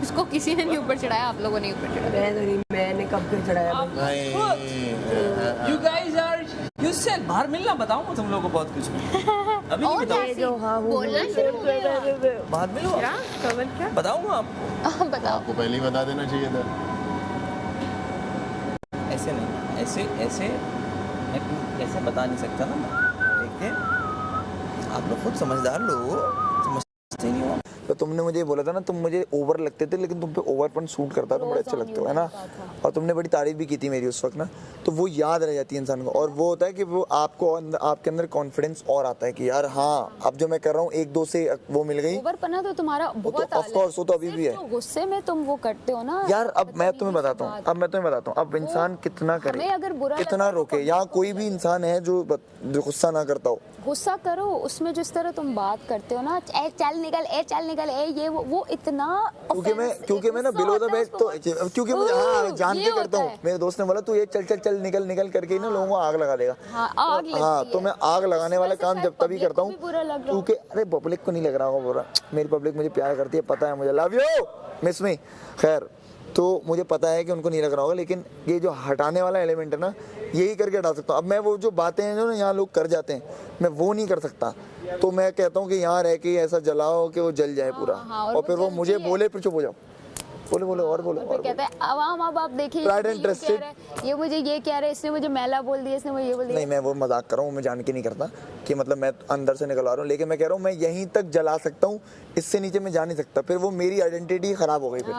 उसको किसी ने नहीं ऊपर चढ़ाया, आप लोगों ने ऊपर चढ़ाया। मैंने कब क्यों चढ़ाया? You guys are you said बाहर मिलना, बताऊंगा तुम लोगों को बहुत कुछ अभी नहीं बताऊं। बोलना शुरू हो गया। बाहर मिलो, क्या? बताऊंगा आपको। बताओ। आपको पहले ही बता देना चाहिए था। ऐसे नहीं, ऐसे ऐसे बता नहीं सकता ना। देखिए आप लोग खुद समझदार लोग, समझते नहीं हो। तो तुमने मुझे बोला था ना, तुम मुझे ओवर लगते थे, लेकिन तुम पे ओवरपन सूट करता है, तुम बड़े अच्छे लगते हो, है ना। और तुमने बड़ी तारीफ भी की थी मेरी उस वक्त ना, तो वो याद रह जाती है इंसान को। और वो होता है कि वो आपको आपके अंदर कॉन्फिडेंस और आता है कि यार हाँ, अब जो मैं कर रहा हूँ एक दो से वो मिल गई। ओवरपना तो तुम्हारा बहुत ऑफ कोर्स, वो तो अभी भी है। गुस्से में तुम वो करते हो ना यार। अब मैं तुम्हें बताता हूँ, अब इंसान कितना करे, अगर बुरा कितना रोके। यहाँ कोई भी इंसान है जो गुस्सा ना करता हो। गुस्सा करो, उसमें जिस तरह तुम बात करते हो ना, ए चल निकल, ए ये वो इतना। क्योंकि मैं ना बिलो द बेल्ट, तो क्योंकि मुझे हाँ जान के करता हूँ। मेरे दोस्त ने बोला तू ये चल निकल करके ना लोगों को आग लगा देगा। हाँ, तो मैं आग लगाने वाला काम जब तभी करता हूँ, क्योंकि अरे पब्लिक को नहीं लग रहा होगा बुरा, मेरी पब्लिक मुझे प्यार करती है, पता है मुझे, लव यू मिस मी। खैर, तो मुझे पता है कि उनको नहीं लग रहा होगा, लेकिन ये जो हटाने वाला एलिमेंट है ना, यही करके हटा सकता हूँ। अब मैं वो जो बातें हैं जो ना यहाँ लोग कर जाते हैं, मैं वो नहीं कर सकता। तो मैं कहता हूँ कि यहाँ रह के ऐसा जलाओ कि वो जल जाए पूरा। और फिर वो मुझे बोले, फिर चुप हो जाओ, बोले और कहता है आवाम, अब आप देखिए ये मुझे ये कह रहे, इसने मुझे मैला बोल दिया, इसने मुझे ये बोल दिया। नहीं, मैं वो मजाक कर रहा हूँ, मैं जान के नहीं करता कि मतलब मैं अंदर से निकलवा रहा हूँ, लेकिन मैं कह रहा हूँ मैं यहीं तक जला सकता हूँ, इससे नीचे मैं जा नहीं सकता। फिर वो मेरी आइडेंटिटी खराब हो गई फिर,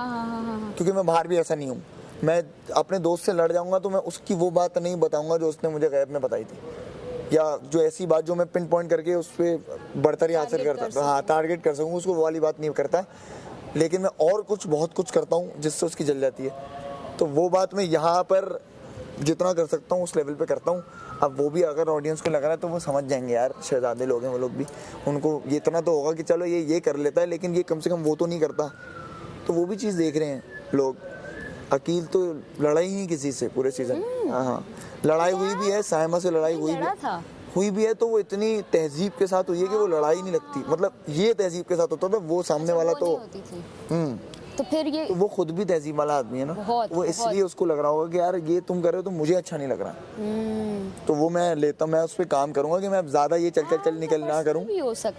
क्योंकि मैं बाहर भी ऐसा नहीं हूँ। मैं अपने दोस्त से लड़ जाऊंगा तो मैं उसकी वो बात नहीं बताऊंगा जो उसने मुझे गैब में बताई थी, या जो ऐसी बात जो मैं पिन पॉइंट करके उस पर बढ़तरी हासिल करता, हाँ टारगेट कर सकूँ उसको, वो वाली बात नहीं करता। लेकिन मैं और बहुत कुछ करता हूँ जिससे उसकी जल जाती है। तो वो बात मैं यहाँ पर जितना कर सकता हूँ उस लेवल पे करता हूँ। अब वो भी अगर ऑडियंस को लग रहा है तो वो समझ जाएंगे यार, शहजादे लोग हैं वो लोग भी, उनको ये इतना तो होगा कि चलो ये कर लेता है, लेकिन ये कम से कम वो तो नहीं करता। तो वो भी चीज़ देख रहे हैं लोग। अकील तो लड़ाई नहीं किसी से पूरे सीजन। हाँ, लड़ाई हुई भी है, साइमा से लड़ाई हुई भी है, तो वो इतनी तहजीब के साथ हुई है कि वो लड़ाई नहीं लगती। मतलब ये तहजीब के साथ होता था, वो सामने वाला तो तो फिर ये तो वो खुद भी तहजीब वाला आदमी है ना, वो इसलिए उसको लग रहा होगा कि यार ये तुम कर रहे हो तो मुझे अच्छा नहीं लग रहा। तो वो मैं लेता, मैं उस पर काम करूंगा कि मैं ज्यादा ये चल निकल ना करूं।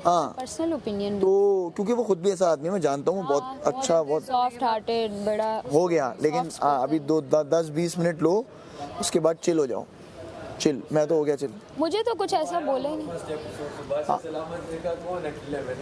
हाँ, पर्सनल ओपिनियन तो क्योंकि वो खुद भी ऐसा आदमी है, मैं जानता हूँ, बहुत अच्छा, बहुत सॉफ्ट हार्टेड बड़ा हो गया। लेकिन अभी 10-20 मिनट लो, उसके बाद चिल हो जाओ। चिल, मैं तो हो गया चिल। मुझे तो कुछ ऐसा बोले नहीं।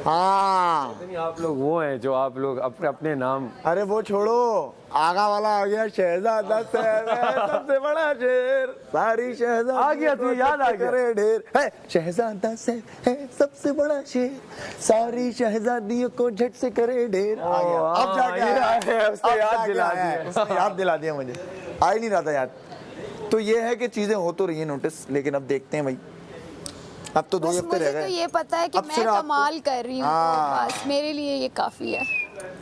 हाँ, आप लोग वो हैं जो आप लोग अपने नाम, अरे वो छोड़ो, आगा वाला आ गया, शहजादा सबसे बड़ा शेर, सारी शहजादा आ गया, तू याद आ गया, करे ढेर है, शहजादा से है सबसे बड़ा शेर, सारी शहजादियों को झट से करे ढेर। आ गया, अब जाके उसने याद दिला दिया मुझे, आ ही नहीं रहा था याद। तो ये है कि चीजें हो तो रही है नोटिस, लेकिन अब देखते हैं भाई, अब तो 2 हफ्ते रह गए। तो ये पता है कि मैं कमाल कर रही हूँ, बस मेरे लिए ये काफी है।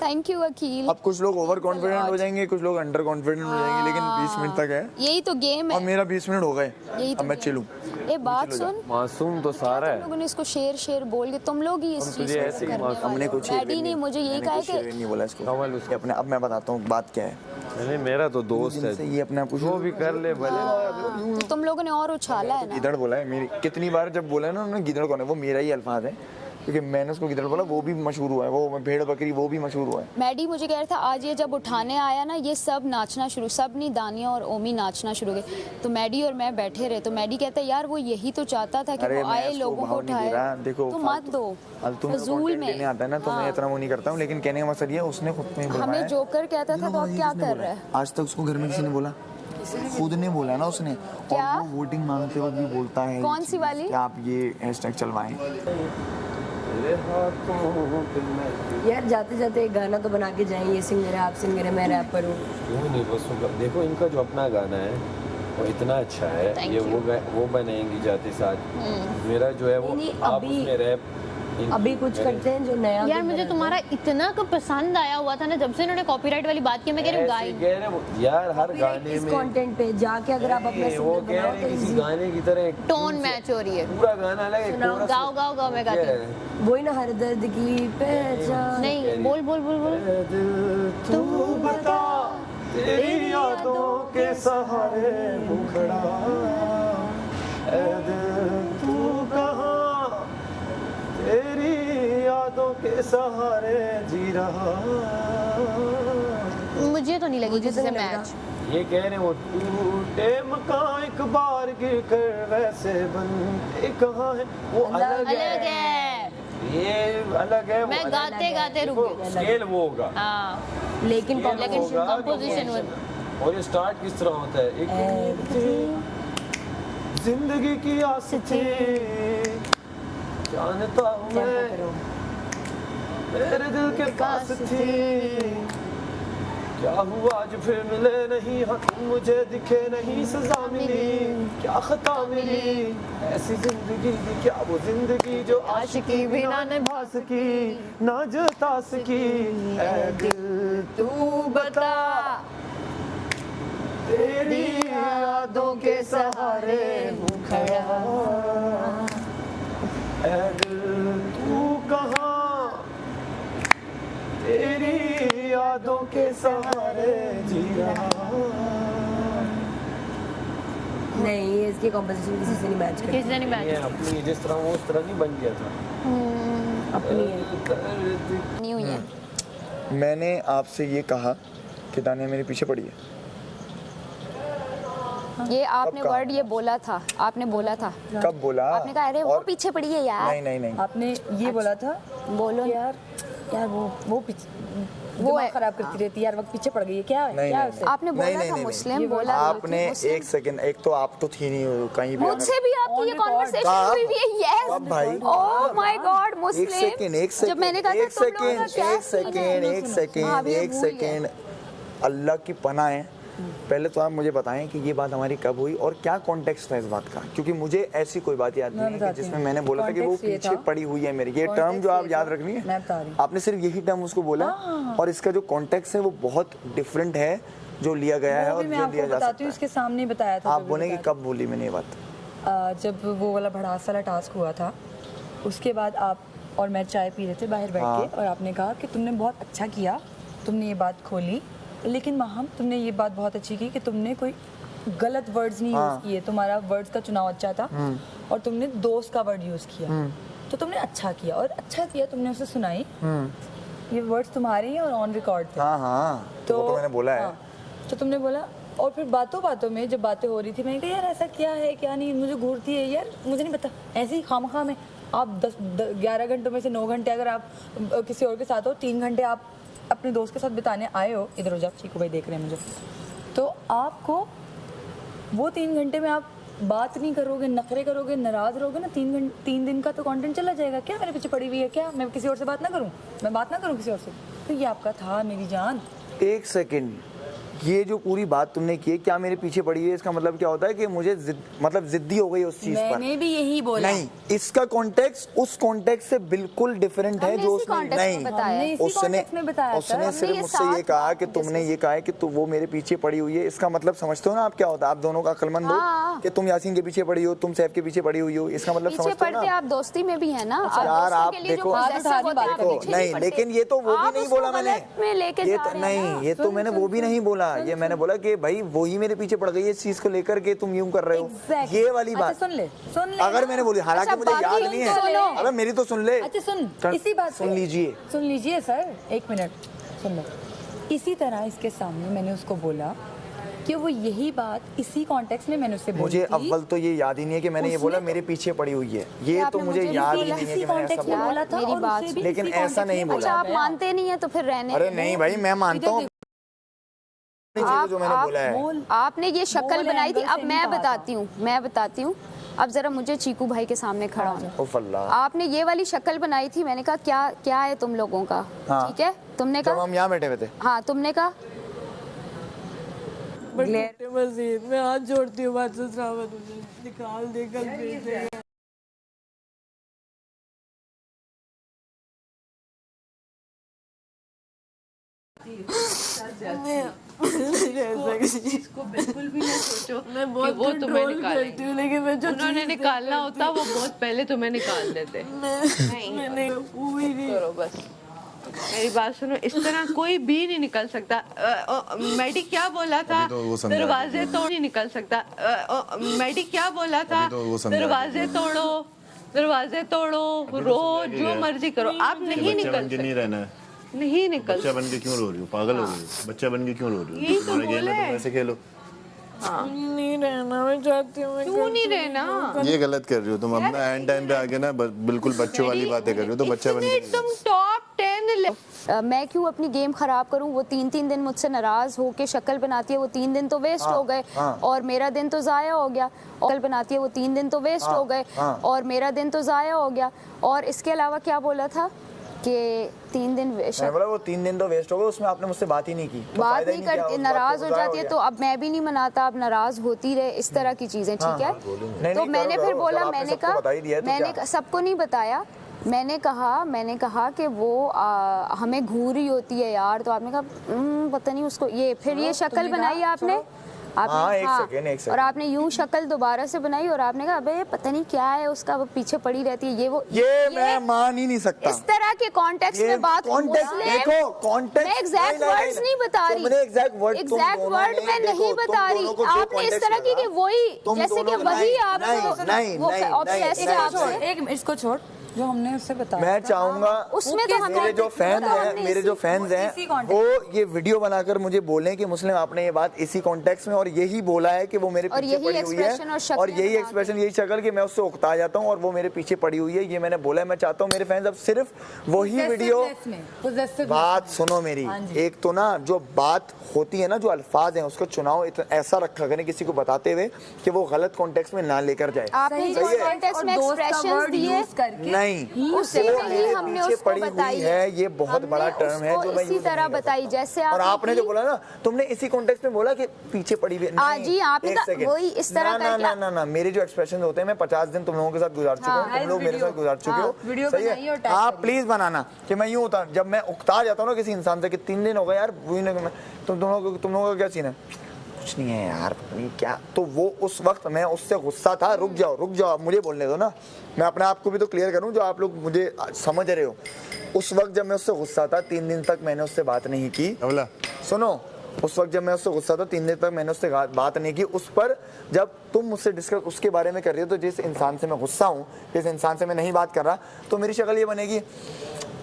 Thank you Aqeel. अब कुछ लोग ओवर कॉन्फिडेंट हो जाएंगे, कुछ लोग अंडर कॉन्फिडेंट हो जाएंगे, लेकिन 20 मिनट तक है, यही तो गेम है। और मेरा 20 मिनट हो गए, अब मैं चिलूं। ये बात सुन, मासूम तो सारा है। तुम लोगों ने इसको शेर बोल के, तुम लोग ही इस चीज को हमने कुछ डैडी ने मुझे यही कहा कि नहीं बोला इसको अपने। अब मैं बताता हूँ बात क्या है। नहीं, मेरा तो दोस्त है, ये अपने आप को वो भी कर ले भले। तो तुम लोगों ने और उछाला है ना। गिदड़ बोला है मेरी, कितनी बार जब बोला है ना उन्होंने गिदड़ कौन है, वो मेरा ही अल्फाज है, क्योंकि मैंने उसको गिदड़ बोला, वो भी मशहूर हुआ है, वो भेड़ बकरी वो भी मशहूर हुआ है। मैडी मुझे कह रहा था आज ये जब उठाने आया ना, ये सब नाचना शुरू, सब नहीं दानिया और ओमी नाचना शुरू हो गए। तो मैडी और मैं बैठे रहे, तो मैडी कहता है यार वो यही तो चाहता था कि वो आए, लोगों को उठाए। देखो तो मत दो फजूल में आता है ना, तो मैं इतना वो नहीं करता हूँ, लेकिन कहने का मकसद ये उसने खुद में बुलवाया। हमें जोकर कहता था, तो अब क्या कर रहा है? आज तक उसको घर में किसी ने बोला, खुद ने बोला ना उसने। क्या? और वो वोटिंग मांगते वक्त भी बोलता है, कौन सी वाली? कि आप ये हैशटैग चलवाएं। यार जाते जाते एक गाना तो बना के जाएं, ये सिंगर है, आप सिंगर है, मैं रैपर हूँ। क्यों नहीं, बस देखो इनका जो अपना गाना है वो इतना अच्छा है, ये वो बनाएंगी जाते साथ। मेरा जो है वो आप उसमें रैप अभी कुछ करते हैं जो नया। यार मुझे तुम्हारा इतना पसंद आया हुआ था ना, जब से इन्होंने कॉपीराइट वाली बात की, मैं कह रही हूँ गाई यार हर गाने में कंटेंट पे जाके अगर आप अपना वो कह रहे हैं किसी गाने की तरह टोन मैच हो रही है, पूरा गाना अलग है, गाओ मैं गाती हूँ। वही ना हर दर्द की पहचान। नहीं, बोल बोल बोल बोल। ऐ दिल तू बता तेरी यादों के सहारे हूँ खड़ा, ऐ दिल तू कहाँ तेरी यादों के सहारे जी रहा। मुझे तो नहीं लगी किसी से मैच। ये कह रहे वो टूटे मकान एक बार गिर कर वैसे बनते कहाँ है, वो अलग अलग है, है। ये अलग है, वो मैं अलग गाते गाते रुक देखो, गई। स्केल वो होगा, हाँ, लेकिन स्केल लेकिन होगा, composition composition। और ये स्टार्ट किस तरह होता है, एक नींद थी जिंदगी की आस थी, जानता हूँ मैं मेरे दिल के पास थी, क्या हुआ आज फिर मिले नहीं, हाँ तुम मुझे दिखे नहीं, सजा मिली क्या खता मिली, ऐसी जिंदगी दी क्या वो जिंदगी जो आशिकी बिना निभा सकी ना जता सकी, ऐ दिल तू बता तेरी यादों के सहारे हूँ खड़ा, ऐ दिल तू कहाँ तेरी यादों के सहारे जी रहा। नहीं, ये इसकी कॉम्पोजिशन किसी से नहीं मैच करती। किसी ने नहीं ये मैच। अपनी जिस तरह वो उस तरह नहीं बन गया था। अपनी है। नहीं हुई है। मैंने आपसे ये कहा कि दानिया मेरे पीछे पड़ी है। ये आपने कब कहा? वर्ड ये बोला था, आपने बोला था, कब बोला? आपने कहा अरे वो और- पीछे पड़ी है यार। नहीं नहीं नहीं, आपने ये बोला था बोलो कि यार वो पीछे वो दिमाग है। खराब करती रहती है यार, वक्त पीछे पड़ गई है, क्या है नहीं, क्या है नहीं, उसे? आपने बोला नहीं, था नहीं, मुस्लिम नहीं, बोला। आपने मुस्लिम। एक सेकंड, एक तो आप तो थी नहीं कहीं भी। मुझसे भी आपकी On ये record। कॉन्वर्सेशन कब? हुई हुई है। यस कब भाई? ओह माय गॉड, मुस्लिम। एक सेकंड, जब मैंने कहा था तुम लोगों का क्या सीन है? एक सेकंड, हाँ, अभी एक भूल गए। सेकंड, अल्लाह की पनाह है। पहले तो आप मुझे बताएं कि ये बात हमारी कब हुई और क्या कॉन्टेक्स्ट था इस बात का, क्योंकि मुझे ऐसी कोई बात याद नहीं है कि बताती जिसमें हूँ। मैंने बोला था कि वो Context ये पीछे था। पड़ी हुई है मेरी। ये टर्म Context जो आप ये याद था। रखनी मैं है, बता रही हूँ। आपने सिर्फ यही टर्म उसको बोला और इसका जो कॉन्टेक्स्ट है वो बहुत डिफरेंट है जो लिया गया है वो और भी मैं जो आपको लिया जा बताती सकता हूँ, है। इसके सामने बताया था। आप जो भी बोले कि बताया कब बोली मैंने ये बात? था। जब वो वाला भड़ास वाला टास्क हुआ था, उसके बाद आप और मैं चाय पी रहे थे बाहर बैठ हाँ। के, और आपने कहा कि तुमने बहुत अच्छा किया, तुमने ये बात खोली, लेकिन माहम तुमने ये बात बहुत अच्छी की कि तुमने कोई गलत वर्ड्स नहीं हाँ। यूज़ किए, तुम्हारा वर्ड्स का चुनाव अच्छा था और तुमने दोस्त का वर्ड यूज़ किया, तो तुमने अच्छा किया और अच्छा किया, तुमने उसे सुनाई, ये वर्ड्स तुम्हारे ही और ऑन रिकॉर्ड थे। हाँ हाँ, तो वो तो मैंने बोला है। हाँ, तो तुमने बोला, और फिर बातों बातों में जब बातें हो रही थी, मैंने कहा यार ऐसा क्या है क्या नहीं, मुझे घूरती है यार, मुझे नहीं पता, ऐसे ही खामखा में आप 11 घंटों में से 9 घंटे अगर आप किसी और के साथ हो, 3 घंटे आप अपने दोस्त के साथ बिताने आए हो, इधर हो जाओ, चीकू भाई देख रहे हैं मुझे, तो आपको वो 3 घंटे में आप बात नहीं करोगे, नखरे करोगे, नाराज रहोगे ना, 3 दिन का तो कंटेंट चला जाएगा। क्या मेरे पीछे पड़ी हुई है, क्या मैं किसी और से बात ना करूं, मैं बात ना करूं किसी और से? तो ये आपका था मेरी जान। एक सेकंड, ये जो पूरी बात तुमने की है, क्या मेरे पीछे पड़ी है, इसका मतलब क्या होता है कि मुझे मतलब जिद्दी हो गई उस चीज पर? मैंने भी यही बोला। नहीं, इसका कॉन्टेक्स्ट उस कॉन्टेक्स्ट से बिल्कुल डिफरेंट है हमने जो इसी उसने context में नहीं बताया। हमने इसी उसने context में बताया था। उसने हमने सिर्फ ये मुझसे साथ ये कहा बात कि तुमने ये कहा है कि तू वो मेरे पीछे पड़ी हुई है। इसका मतलब समझते हो ना आप क्या होता है? आप दोनों का अक्लमंद हो हाँ। कि तुम यासीन के पीछे पड़ी हो, तुम सैफ के पीछे पड़ी हुई हो, इसका मतलब पीछे समझते हो पड़ते ना? आप दोस्ती में भी है ना, यार, दोस्तों आप के लिए जो देखो- possessive होते हैं, आप देखो, पीछे नहीं, पड़ते। लेकिन ये तो वो भी आप नहीं उसको बोला मैंने। गलत में लेके ये जा तो रहे हैं नहीं, ना। ये तो मैंने वो भी नहीं बोला। ये मैंने बोला कि भाई वो ही मेरे पीछे पड़ गई है इस चीज को लेकर के तुम यूं कर रहे हो। Exactly। ये वाली अच्छा, बात सुन ले अगर मैंने बोली, हालांकि अच्छा, मुझे याद बाकी नहीं सुनो। है। अबे मेरी तो सुन ले। अच्छा सुन, कर- इसी बात सुन पे- लीजिए सर, 1 मिनट सुन लो। इसी तरह इसके सामने मैंने उसको बोला कि वो यही बात इसी कॉन्टेक्स्ट में मैंने उससे बोली मुझे थी। अव्वल तो ये याद ही नहीं है कि मैंने ये उसने बोला तो- मेरे पीछे पड़ी हुई है। ये तो आपने मुझे मुझे याद नहीं ही नहीं है इसी कि मैंने ऐसा कॉन्टेक्स्ट में बोला। बोला था, मेरी और बात उसे भी लेकिन इसी ऐसा context नहीं में बोला। अच्छा, आप गया। मानते नहीं है तो फिर रहने अरे नहीं भाई, मैं मानता हूँ जो मैंने बोला है। बोल। आपने ये शक्ल बोल बनाई थी। एंगल से अब नहीं मैं कहा बताती हूँ। अब जरा मुझे चीकू भाई के सामने खड़ा होना। उफ अल्लाह। आपने ये वाली शक्ल बनाई थी, मैंने कहा क्या क्या है तुम लोगों का, हाँ। ठीक है? तुमने जब कहा हम यहाँ बैठे हुए थे, हाँ, तुमने कहा मजीद मैं हाथ जोड़ती हूँ, बात मुझे निकाल दे, कल भेज देगा। इसको बिल्कुल भी ना सोचो मैं कि बहुत वो तुम्हें कंट्रोल निकालेंगे। करती हूँ, लेकिन मैं जो उन्होंने चीज़ निकालना होता वो बहुत पहले तुम्हें निकाल देते। मैंने पूरी नहीं करो बस, मेरी बात सुनो, इस तरह कोई भी नहीं निकल सकता। मैडी क्या बोला था, दरवाजे तोड़ नहीं निकल सकता। मैडी क्या बोला था, दरवाजे तोड़ो, दरवाजे तोड़ो, रो, जो मर्जी करो, आप नहीं निकल सकते। नहीं रहना है, नहीं निकल बच्चा बन के क्यों रो रही हो, पागल हो गई हो? बच्चा बन के क्यों रो रही हो? यही तो तुम्हारा गेम है, बोले। तुम ऐसे खेलो। नहीं रहना, मैं चाहती हूँ मैं क्यों नहीं रहना? ये गलत कर रही हो तुम, अपना एंड टाइम पे आके ना बिल्कुल बच्चों वाली बातें कर रही हो। तो बच्चा बन के तुम टॉप 10 मैं क्यों अपनी गेम खराब करूं? वो 3-3 दिन मुझसे नाराज होके शक्ल बनाती है, वो 3 दिन तो वेस्ट हो गए और मेरा दिन तो जाया हो गया। और बनाती है वो 3 दिन तो वेस्ट हो गए और मेरा दिन तो जाया हो गया। और इसके अलावा क्या बोला था कि 3 दिन मैं बोला वो 3 दिन तो वेस्ट हो गए, उसमें आपने मुझसे बात ही नहीं की। तो बात फायदा ही नहीं किया, करती, उस बात नाराज को हो गुजारा जाती है गया। तो अब मैं भी नहीं मनाता, अब नाराज होती रहे, इस तरह की चीजें, ठीक है। नहीं, तो नहीं, मैंने करो, फिर करो, बोला, जब आपने मैंने सबको बता ही दिया कहा, है तो मैंने क्या? सबको नहीं बताया, मैंने कहा कि वो हमें घूर रही होती है यार। तो आपने कहा पता नहीं उसको ये, फिर ये शक्ल बनाई आपने, एक सेकंड। और आपने यूं शक्ल दोबारा से बनाई और आपने कहा अबे पता नहीं क्या है उसका, वो पीछे पड़ी रहती है, ये मैं मान ही नहीं सकता। इस तरह के कॉन्टेक्स्ट में बात, देखो कॉन्टेक्स्ट, मैं एग्जैक्ट वर्ड्स नहीं बता रही, एग्जैक्ट वर्ड मैं नहीं बता रही। आपने इस तरह की कि वही, जैसे कि वही आपको ऑब्सेस्ड है आपसे। एक मिनट, इसको छोड़, जो हमने उससे बताया मैं चाहूंगा उसमें तो मेरे जो फैंस हैं वो ये वीडियो बनाकर मुझे बोलें कि मुस्लिम आपने ये बात इसी कॉन्टेक्स्ट में और यही बोला है कि वो मेरे पीछे पड़ी हुई है, और यही एक्सप्रेशन, यही शक्ल कि मैं उससे उकता जाता हूँ और वो मेरे पीछे पड़ी हुई है, ये मैंने बोला है। मैं चाहता हूँ मेरे फैंस अब सिर्फ वही वीडियो, बात सुनो मेरी, एक तो ना जो बात होती है ना, जो अल्फाज हैं उसका चुनाव ऐसा रखा करें किसी को बताते हुए कि वो गलत कॉन्टेक्स्ट में ना लेकर जाए। आपने जो कॉन्टेक्स्ट में एक्सप्रेशंस दिए नहीं, उससे ही हमने उसको बताई है, ये बहुत बड़ा टर्म है जो मैं इसी तरह बताई, जैसे और आपने जो बोला ना, तुमने इसी कॉन्टेक्स्ट में बोला कि पीछे पड़ी हुई। जी आपने वही इस तरह करके ना मेरे जो एक्सप्रेशन होते हैं, मैं 50 दिन तुम लोगों के साथ गुजार चुका हूँ, तुम लोग मेरे साथ गुजार चुके हो, सही है। आप प्लीज बनाना कि मैं यूं होता, जब मैं उकता जाता हूँ ना किसी इंसान से कि 3 दिन हो गए यार, तुम लोगों का क्या सीन है, कुछ नहीं है यार, नहीं क्या, तो वो उस वक्त मैं उससे गुस्सा था। रुक जाओ, मुझे बोलने दो ना, मैं अपने आप को भी तो क्लियर करूं, जो आप लोग मुझे समझ रहे हो। उस वक्त जब मैं उससे गुस्सा था, 3 दिन तक मैंने उससे बात नहीं की। सुनो, उस वक्त जब मैं उससे गुस्सा था, 3 दिन तक मैंने उससे बात नहीं की। उस पर जब तुम मुझसे डिस्कस उसके बारे में कर रही हो, तो जिस इंसान से मैं गुस्सा हूँ, जिस इंसान से मैं नहीं बात कर रहा, तो मेरी शक्ल ये बनेगी,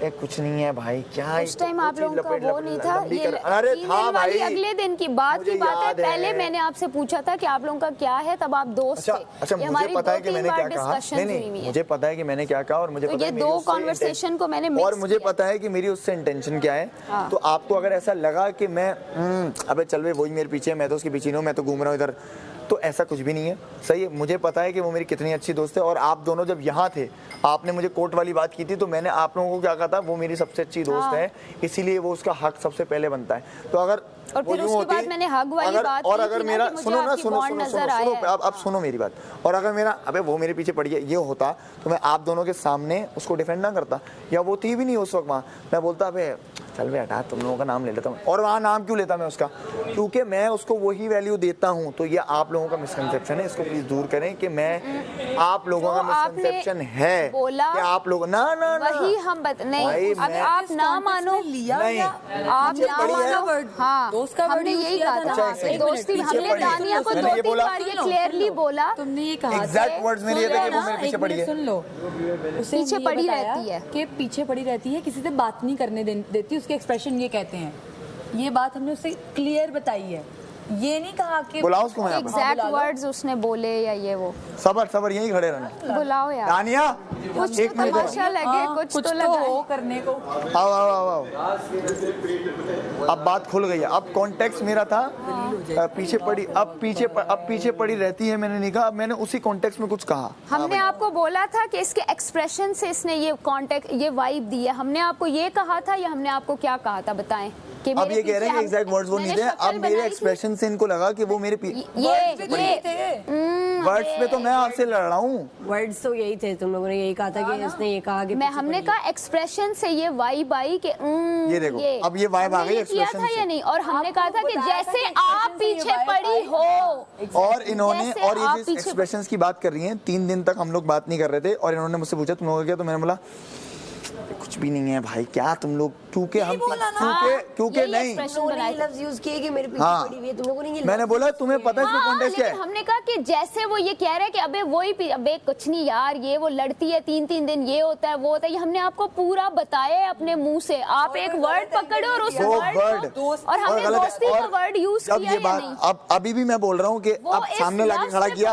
कुछ नहीं है भाई, क्या उस टाइम आप लोगों का वो नहीं था, ये अरे था भाई, अगले दिन की बात है। पहले मैंने आपसे पूछा था कि आप लोगों का क्या है, तब आप दोस्त थे। अच्छा, मुझे पता है कि मैंने क्या कहा, नहीं, मुझे पता है कि मैंने क्या कहा, और मुझे पता है दो कॉन्वर्सेशन को मैंने और मुझे पता है कि मेरी उससे इंटेंशन क्या है। तो आपको अगर ऐसा लगा कि मैं अबे चल वे, वही मेरे पीछे, मैं तो उसके पीछे नहीं हूँ, मैं तो घूम रहा हूँ इधर, तो ऐसा कुछ भी नहीं है, सही है। मुझे पता है कि वो मेरी कितनी अच्छी दोस्त है, और आप दोनों जब यहाँ थे, आपने मुझे कोर्ट वाली बात की थी, तो मैंने आप लोगों को क्या कहा था, वो मेरी सबसे अच्छी दोस्त है, इसीलिए वो उसका हक सबसे पहले बनता है। तो अगर और फिर उसके बाद मैंने हक वाली बात और अगर मेरा सुनो, अब हाँ। सुनो मेरी बात, और अगर मेरा अबे वो मेरे पीछे पड़ी है ये होता, तो मैं आप दोनों के सामने उसको डिफेंड ना करता, या वो थी भी नहीं उस वक्त वहाँ, मैं बोलता अबे चल बे हटा, तुम लोगों का नाम ले लेता हूँ। और वहाँ नाम क्यों लेता मैं उसका, क्योंकि मैं उसको वही वैल्यू देता हूँ। तो ये आप लोगों का मिसकंसेप्शन है, इसको प्लीज दूर करें कि मैं, आप लोगों का मिसकंसेप्शन है कि आप लोग ना वही हम नहीं, अब आप ना मानो, नहीं, आप ना मानो, हाँ, हमने यही कहा था, दोस्ती, हमने दानिया को 2-3 बार ये क्लियरली बोला, तुमने ये कहा एग्जैक्ट वर्ड्स मेरे ये थे कि वो मेरे पीछे पड़ी है। सुन लो, पीछे पड़ी रहती है, कि पीछे पड़ी रहती है, किसी से बात नहीं करने देती, उसके एक्सप्रेशन ये कहते हैं। ये बात हमने उससे क्लियर बताई है, ये नहीं कहा कि बुलाओ उसको, मैं एग्जैक्ट वर्ड्स उसने बोले या ये वो। सबर यहीं खड़े रहना, बुलाओ यार दानिया, कुछ एक तो तमाशा लगे, कुछ तो लगा करने को। आओ, अब बात खुल गई है। अब कॉन्टेक्स्ट मेरा था पीछे पड़ी, अब पीछे पड़ी रहती है, मैंने नहीं कहा, अब मैंने उसी कॉन्टेक्स्ट में कुछ कहा। हमने आपको बोला था कि इसके एक्सप्रेशन से इसने ये कॉन्टेक्ट, ये वाइब दी है। हमने आपको ये कहा था या हमने आपको क्या कहा था, बताएं। अब ये कह रहे हैं कि एग्जैक्ट वर्ड्स वो नहीं थे, अब मेरे एक्सप्रेशन से इनको लगा कि वो मेरे वर्ड्स पे तो मैं आपसे लड़ रहा हूँ। वर्ड्स तो यही थे, तुम लोगों ने यही कहा था कि इसने ये कहा कि हमने कहा एक्सप्रेशन से ये वाइब आई कि ये देखो अब ये वाइब आ गई एक्सप्रेशन था या नहीं, और हमने कहा था कि जैसे आप पीछे पड़ी हो। और इन्होंने और ये जो एक्सप्रेशंस की बात कर रही हैं, 3 दिन तक हम लोग बात नहीं कर रहे थे और इन्होंने मुझसे पूछा तुम लोगों क्या, तो मैंने बोला कुछ भी नहीं है भाई, क्या तुम लोग, क्योंकि हम क्योंकि नहीं लफ्ज यूज किए कि मेरे पीछे पड़ी हुई है, तुम लोगों ने मैंने बोला तुम्हें पता है इसमें कॉन्टेक्स्ट क्या है। हमने कहा कि जैसे वो ये कह रहे हैं कि अबे वही अबे कुछ नहीं यार, ये वो लड़ती है 3-3 दिन, ये होता है वो होता है, ये हमने आपको पूरा बताया है अपने मुंह से। आप एक वर्ड पकड़े और उस वर्ड और हमने दोस्ती का वर्ड यूज किया या नहीं। अब अभी भी मैं बोल रहा हूँ कि अब सामने लाके खड़ा किया,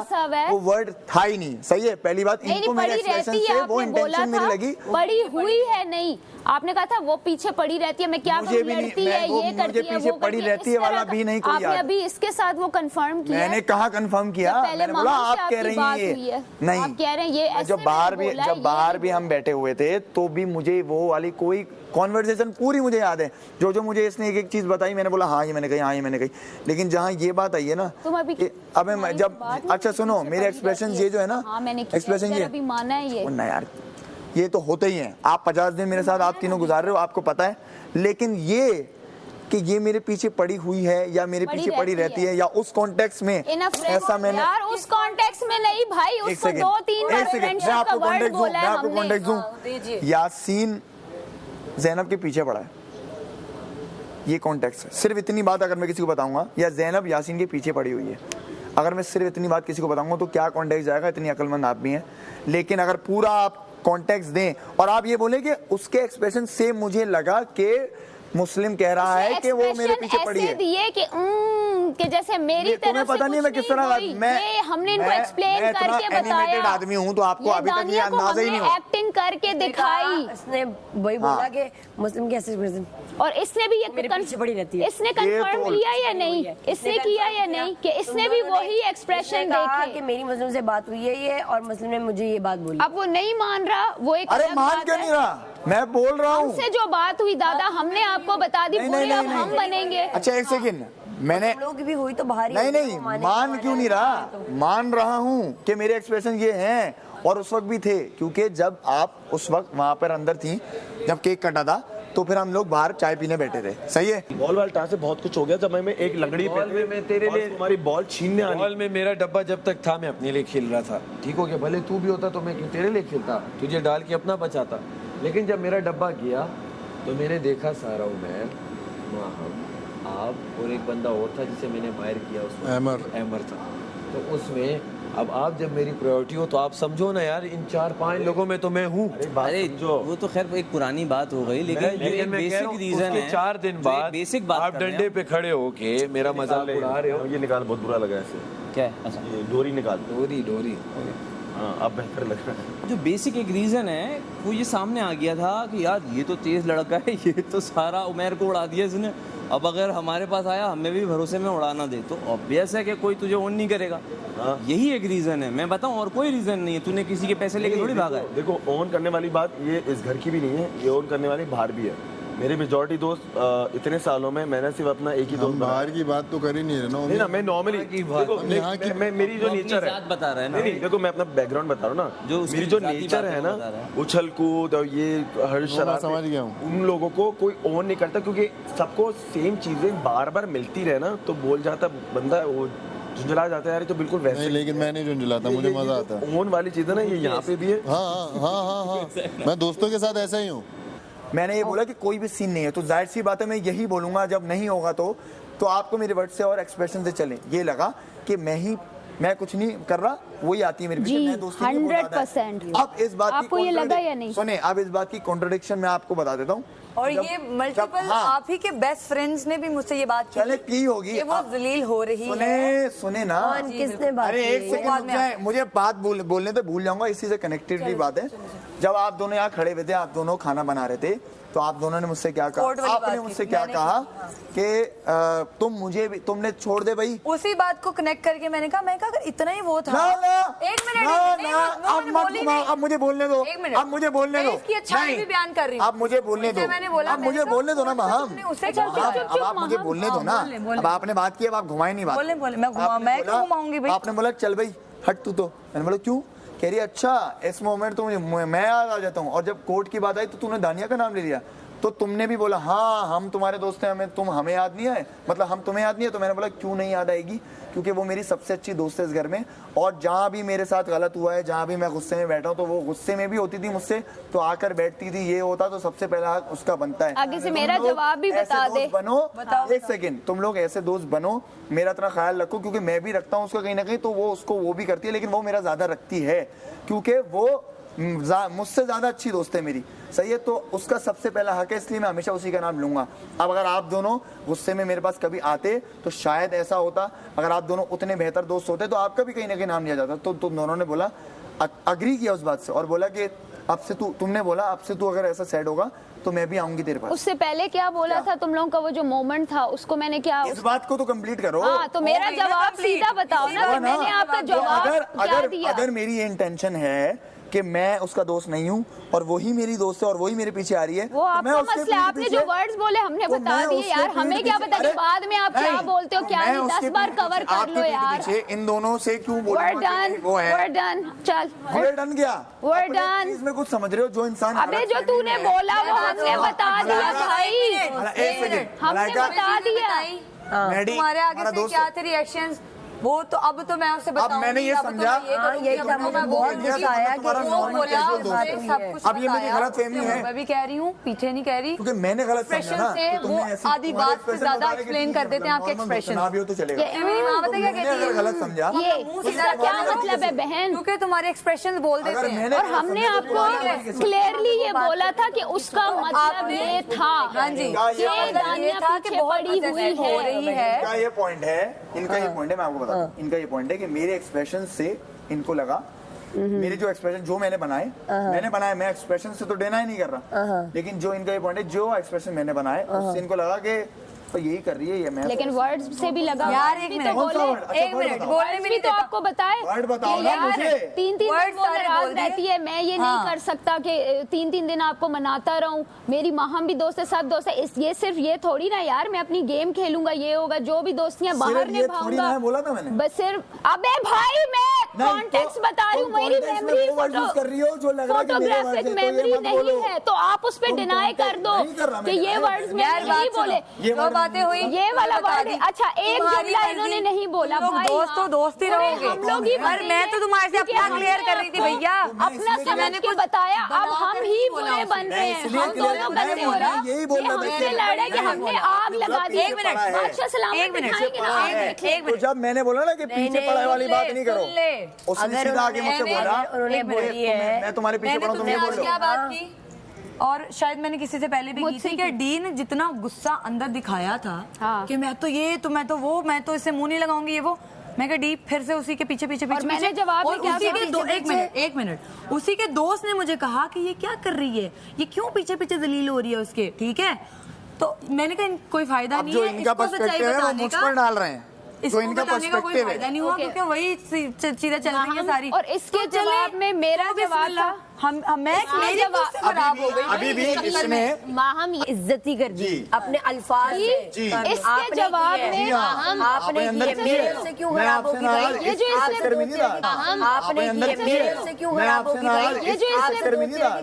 वो वर्ड था ही नहीं। सही है, पहली बात इनको मेरे एक्सप्रेशन से वो इंटेंशन मेरी लगी, पड़ी हुई है नहीं। आपने कहा था वो पीछे पड़ी रहती है, मैं क्या मुझे भी लड़ती है, ये करती है, वो पड़ी रहती है वाला भी नहीं कोई याद। आपने अभी इसके साथ वो कंफर्म किया। मैंने कहा कंफर्म किया, मैंने बोला आप कह रही हैं ये नहीं, आप कह रहे हैं ये। जब बाहर भी हम बैठे हुए थे तो भी मुझे वो वाली कोई कॉन्वर्सेशन पूरी मुझे याद है, जो मुझे इसने एक चीज बताई, मैंने बोला हाँ ये मैंने कही, हाँ ये मैंने कही। लेकिन जहाँ ये बात आई है ना, अब जब अच्छा सुनो मेरे एक्सप्रेशन ये जो है ना, एक्सप्रेशन ये माना है ये ना यार, ये तो होते ही हैं। आप 50 दिन मेरे साथ आप तीनों गुजार रहे हो, आपको पता है। लेकिन ये कि ये मेरे पीछे पड़ी हुई है या मेरे पीछे पड़ी रहती है या उस कॉन्टेक्स्ट में ऐसा मैंने यार उस कॉन्टेक्स्ट में नहीं भाई, उसको 2-3 बार फ्रेंडशिप का वर्ड बोला है हमने। कॉन्टेक्स्ट दूं, यासीन ज़ैनब के पीछे पड़ा है, ये कॉन्टेक्स्ट। सिर्फ इतनी बात अगर मैं किसी को बताऊंगा, या ज़ैनब यासीन के पीछे पड़ी हुई है, अगर मैं सिर्फ इतनी बात किसी को बताऊंगा तो क्या कॉन्टेक्स्ट जाएगा, इतनी अक्लमंद आप भी हैं। लेकिन अगर पूरा आप कॉन्टेक्स्ट दें और आप ये बोले कि उसके एक्सप्रेशन से मुझे लगा कि मुस्लिम कह रहा है कि वो मेरे पीछे पड़ी है, दिए कि जैसे मेरी तरफ तुम्हें पता नहीं है मैं किस तरह, मैं हमने इनको एक्सप्लेन करके बताया, आदमी हूँ तो आपको अभी तक ये अंदाजा ही नहीं हो। एक्टिंग करके दिखाई, इसने वही बोला कि मुस्लिम कैसे और इसने भी ये मेरे पीछे पड़ी रहती है। इसने कंफर्म किया या नहीं, इसने किया या नहीं कि इसने भी वही एक्सप्रेशन देखे कि मेरी मुस्लिम से बात हुई है ये, और मुस्लिम ने मुझे ये बात बोली। अब वो नहीं मान रहा, वो एक अरे मान क्यों नहीं रहा, मैं बोल रहा हूँ हमसे जो बात हुई दादा हमने आपको बता दी, पूरी अब हम बनेंगे। अच्छा एक सेकंड, मैंने लोग भी हुई तो बाहर नहीं मान क्यों नहीं रहा, मान रहा हूँ कि मेरे एक्सप्रेशन ये हैं और उस वक्त भी थे, क्योंकि जब आप उस वक्त वहाँ पर अंदर थी, जब केक कटा था तो फिर हम लोग बाहर चाय पीने बैठे थे। सही है, बॉल वाल टाँ से बहुत कुछ हो गया। जब मैं एक लंगड़ी पे मैं तेरे लिए तुम्हारी बॉल छीनने आनी, बॉल में मेरा डब्बा जब तक था मैं अपने लिए खेल रहा था, ठीक हो गया। भले तू भी होता तो मैं क्यों तेरे लिए खेलता, तुझे डाल के अपना बचाता। लेकिन जब मेरा डब्बा गया तो मैंने देखा सारा उमैर, आप और एक बंदा और था जिसे मैंने फायर किया, उसमें अहमर था। तो उसमें अब आप जब मेरी प्रायोरिटी हो तो आप समझो ना यार, इन 4-5 लोगों में तो मैं हूँ। अरे वो तो खैर एक पुरानी बात हो गई, लेकिन बेसिक रीजन है 4 दिन बाद बेसिक बात आप डंडे पे खड़े हो के मेरा मजाक उड़ा रहे हो। ये निकाल, बहुत बुरा लगा ऐसे। क्या? अच्छा ये डोरी निकाल, डोरी हाँ अब बेहतर लग रहा है। जो बेसिक एक रीज़न है वो ये सामने आ गया था कि यार ये तो तेज़ लड़का है, ये तो सारा उमैर को उड़ा दिया इसने, अब अगर हमारे पास आया हमें भी भरोसे में उड़ाना दे तो ऑब्वियस है कि कोई तुझे ऑन नहीं करेगा। यही एक रीज़न है, मैं बताऊं और कोई रीज़न नहीं है। तूने किसी के पैसे लेके थोड़ी भागा है। देखो ऑन करने वाली बात ये इस घर की भी नहीं है, ये ऑन करने वाली बाहर भी है। मेरे मेजॉरिटी दोस्त इतने सालों में मैंने सिर्फ अपना एक ही दोस्त, बाहर की बात तो कर ही नहीं रहे ना। नहीं ना, मैं नॉर्मली मैं मेरी जो नेचर है बता रहा है ना, नहीं देखो मैं अपना बैकग्राउंड बता रहा हूँ ना, जो मेरी जो नेचर है ना, उछल कूद और ये हर शरारत, समझ गया हूँ। उन लोगों को कोई ऑन नहीं करता, क्योंकि सबको सेम चीजें बार बार मिलती रहे ना तो बोल जाता बंदा, वो झुंझला जाता है यार, तो बिल्कुल वैसे नहीं। लेकिन मैं नहीं झुंझलाता, मुझे मजा आता है। ऑन वाली चीज है ना, ये यहाँ पे भी है। हाँ मैं दोस्तों के साथ ऐसा ही हूँ। मैंने ये बोला कि कोई भी सीन नहीं है, तो जाहिर सी बात है मैं यही बोलूंगा, जब नहीं होगा तो आपको मेरे वर्ड से और एक्सप्रेशन से चले। ये लगा कि मैं कुछ नहीं कर रहा, वही आती है मेरे पीछे, मैं दोस्ती में बहुत ज्यादा है। 100%। अब इस बात आपको ये लगा या नहीं? सुने, अब इस बात की कॉन्ट्रडिक्शन मैं आपको बता देता हूँ। और ये मल्टीपल आप ही के बेस्ट फ्रेंड्स ने भी मुझसे ये बात की होगी कि वो जलील हो रही है। सुने ना, किसने बात? अरे एक सेकंड मुझे बात बोलने तो भूल जाऊंगा, इसी से कनेक्टेड बात है। जब आप दोनों यहाँ खड़े हुए थे, आप दोनों खाना बना रहे थे, तो आप दोनों ने मुझसे क्या कहा? आपने मुझसे क्या कहा कि तुमने छोड़ दे भाई। उसी बात को कनेक्ट करके मैंने कहा अगर इतना ही वो था। एक मिनट, अब मुझे बोलने दो, अब मुझे बोलने दो। इसकी अच्छाई भी बयान कर रही हूँ। आप मुझे बोलने दो, अब मुझे बोलने दो ना महम, अब आप मुझे बोलने दो ना। अब आपने बात की, अब आप घुमाए नहीं बात। मैं क्यों घुमाऊंगी भाई? आपने बोला चल भाई हट तू, तो मैंने बोला क्यों? कह रही अच्छा इस मोमेंट तो मैं याद आ जाता हूँ, और जब कोर्ट की बात आई तो तूने दानिया का नाम ले लिया, तो तुमने भी बोला हाँ हम तुम्हारे दोस्त हैं, तुम हमें याद नहीं आए, मतलब हम तुम्हें याद नहीं है। तो मैंने बोला क्यों नहीं याद आएगी, क्योंकि वो मेरी सबसे अच्छी दोस्त है इस घर में, और जहाँ भी मेरे साथ गलत हुआ है, जहाँ भी मैं गुस्से में बैठा हूँ, तो वो गुस्से में भी होती थी मुझसे, तो आकर बैठती थी, ये होता तो सबसे पहला हक उसका बनता है। आगे से मेरा जवाब भी बता दे। बनो, एक सेकेंड, तुम लोग ऐसे दोस्त बनो, मेरा इतना ख्याल रखो, क्योंकि मैं भी रखता हूँ उसका कहीं ना कहीं, तो वो उसको वो भी करती है, लेकिन वो मेरा ज्यादा रखती है, क्योंकि वो मुझसे ज्यादा अच्छी दोस्त है मेरी, सही है। तो उसका सबसे पहला हक है, इसलिए मैं हमेशा उसी का नाम लूंगा। अब अगर आप दोनों गुस्से में मेरे पास कभी आते तो शायद ऐसा होता, अगर आप दोनों उतने बेहतर दोस्त होते तो आपका भी कहीं ना कहीं नाम लिया जाता। तो तुम दोनों ने बोला, अग्री किया उस बात से, और बोला कि अब से तुमने बोला अब से तू अगर ऐसा सैड होगा तो मैं भी आऊंगी तेरे पास। उससे पहले क्या बोला था तुम लोगों का, वो जो मोमेंट था उसको मैंने क्या, इस बात को तो कंप्लीट करो। हाँ, तो मेरा जवाब सीधा बताओ ना, कि मैंने आपका जवाब क्या दिया। अगर मेरी ये इंटेंशन है कि मैं उसका दोस्त नहीं हूँ और वही मेरी दोस्त है और वही मेरे पीछे आ रही है, वो आपका मसला, आपने जो वर्ड्स बोले हमने बता दिए यार, हमें क्या पता कि बाद में आप क्या बोलते हो क्या नहीं, 10 बार कवर कर लो यार। इन दोनों से क्यों बोल रहे हो? We're done, चल we're done क्या? We're done। इसमें कुछ समझ रहे हो? जो इंसान अबे जो तूने बोला वो हमने बता दिया भाई, एक सेकंड हमने बता दिया। तुम्हारे आगे से क्या थे रिएक्शंस, वो तो अब तो मैं उससे बताऊंगी। अब मैंने ये समझा, अब ये मेरी गलत फहमी है। मैं भी कह रही हूँ, पीछे नहीं कह रही, क्योंकि मैंने गलत समझा ना, से वो आधी बात से ज्यादा एक्सप्लेन कर देते हैं आपके एक्सप्रेशन। भी हो तो चलेगा। मेरी माँ पता क्या कहती है, गलत समझा, ये इसका क्या मतलब है बहन, क्योंकि तुम्हारे एक्सप्रेशन बोल देते हैं। और हमने आपको क्लियरली ये बोला था कि उसका मतलब ये था, हाँ जी, ये दानिया पीछे पड़ी हुई हो रही है। इनका ये पॉइंट है, इनका ये पॉइंट है, मैं आपको बताता हूँ। इनका ये पॉइंट है कि मेरे एक्सप्रेशन से इनको लगा, मेरे जो एक्सप्रेशन जो मैंने बनाए, मैं एक्सप्रेशन से तो डिनाई नहीं कर रहा, लेकिन जो इनका ये पॉइंट है, जो एक्सप्रेशन मैंने बनाए उससे इनको लगा कि तो यही कर रही है ये, मैं लेकिन वर्ड्स से भी लगा यार। एक मिनट बोलने में भी तो आपको बताए यार, 3 दिन वो नाराज रहती है, मैं ये नहीं कर सकता कि 3 दिन आपको मनाता रहूं, मेरी महम भी दोस्त है, सब दोस्त है, ये सिर्फ ये थोड़ी ना यार, मैं अपनी गेम खेलूंगा, ये होगा, जो भी दोस्तियां बाहर निभाऊंगा, बोला था मैंने बस सिर्फ। अबे भाई मैं कॉन्टेक्स्ट बता रही हूँ, मेरी मेमोरी फोटोग्राफिक मेमोरी नहीं है, तो आप उस पर डिनाई कर दो कि ये वर्ड्स मैंने नहीं बोले, बातें हुई, ये वाला वर्ड। अच्छा एक जुमला इन्होंने नहीं बोला भाई, दोस्त तो दोस्त ही रहोगे, हम लोग ही, पर मैं तो तुम्हारे से अपना क्लियर कर रही थी भैया, अपना समझ के बताया। अब हम ही बुरे बन रहे हैं, हम दोनों गंदे हो रहे हैं, हमसे लड़े कि हमने आग लगा दी। एक मिनट, बादशाह सलामत दिखाएंगे ना। तो जब मैंने बोला ना कि पीछे पड़ाई वाली बात नहीं करो, उसने सीधा आके मुझसे बोला, मैं तुम्हारे पीछे पड़ा, तुम ये बोल क्या बात की, और शायद मैंने किसी से पहले भी की थी कि डी ने जितना गुस्सा अंदर दिखाया था कि मैं तो ये, तो मैं तो वो, मैं तो इससे मुंह नहीं लगाऊंगी, ये वो, मैं कहा डी फिर से उसी के पीछे मैंने जवाब में क्या किया, एक मिनट, उसी के दोस्त ने मुझे कहा कि ये क्या कर रही है, ये क्यों पीछे जलील हो रही है उसके, ठीक है। तो मैंने कहा कोई फायदा नहीं है, इनका पर्सपेक्टिव है वो मुझ पर डाल रहे हैं, इसको बताने का कोई फायदा नहीं हुआ, क्योंकि वही चीजें चल रही है सारी। और इसके जवाब में मेरा जवाब था, मेरी खराब हो गई, अभी भी इसने माहम इज्जती कर दी अपने अल्फाज से। इसके जवाब में आपने मेरे से क्यों खराब होगी भाई, ये जो इसने आपने मेरे से क्यों खराब होगी भाई, ये जो इसने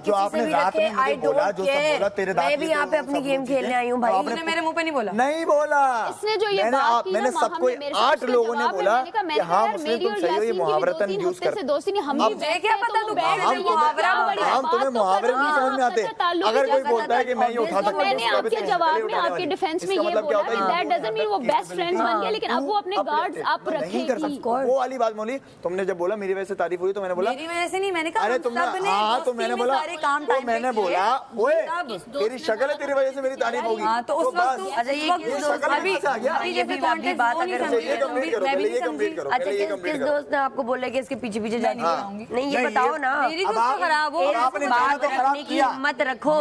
जो आपने रात में मुझे बोला, जो सब बोला तेरे दांत, मैं भी यहाँ पे अपनी गेम खेलने आई हूँ भाई। आपने मेरे मुंह पे नहीं बोला, नहीं बोला, इसने जो ये बात की मैंने सबको 8 लोगों ने बोला कि हाँ मुस्लिम तुम सही हो, ये मुहावरतन यूज कर, दोस्ती नहीं, हम भी क्या पता तुम हम तुम्हें मुहावरे नहीं समझ में आते। अगर कोई बोलता है कि मैं ये उठा सकता हूं, मैंने आपके जवाब में आपके डिफेंस में ये बोला कि दैट डजंट मीन वो बेस्ट फ्रेंड्स बन गए, लेकिन अब वो अपने गार्ड्स अप रखेगी। वो वाली बात बोली तुमने, जब बोला मेरी वजह से तारीफ हुई तो मैंने बोला मेरी वजह से नहीं, मैंने कहा अरे तुमने, हाँ तो मैंने बोला, मैंने बोला ओए तेरी शक्ल है, तेरी वजह से मेरी तारीफ होगी। तो उस वक्त किस दोस्त ने आपको बोला कि इसके पीछे जाने नहीं, ये बताओ ना। खराब हो, बात रखने की हिम्मत रखो।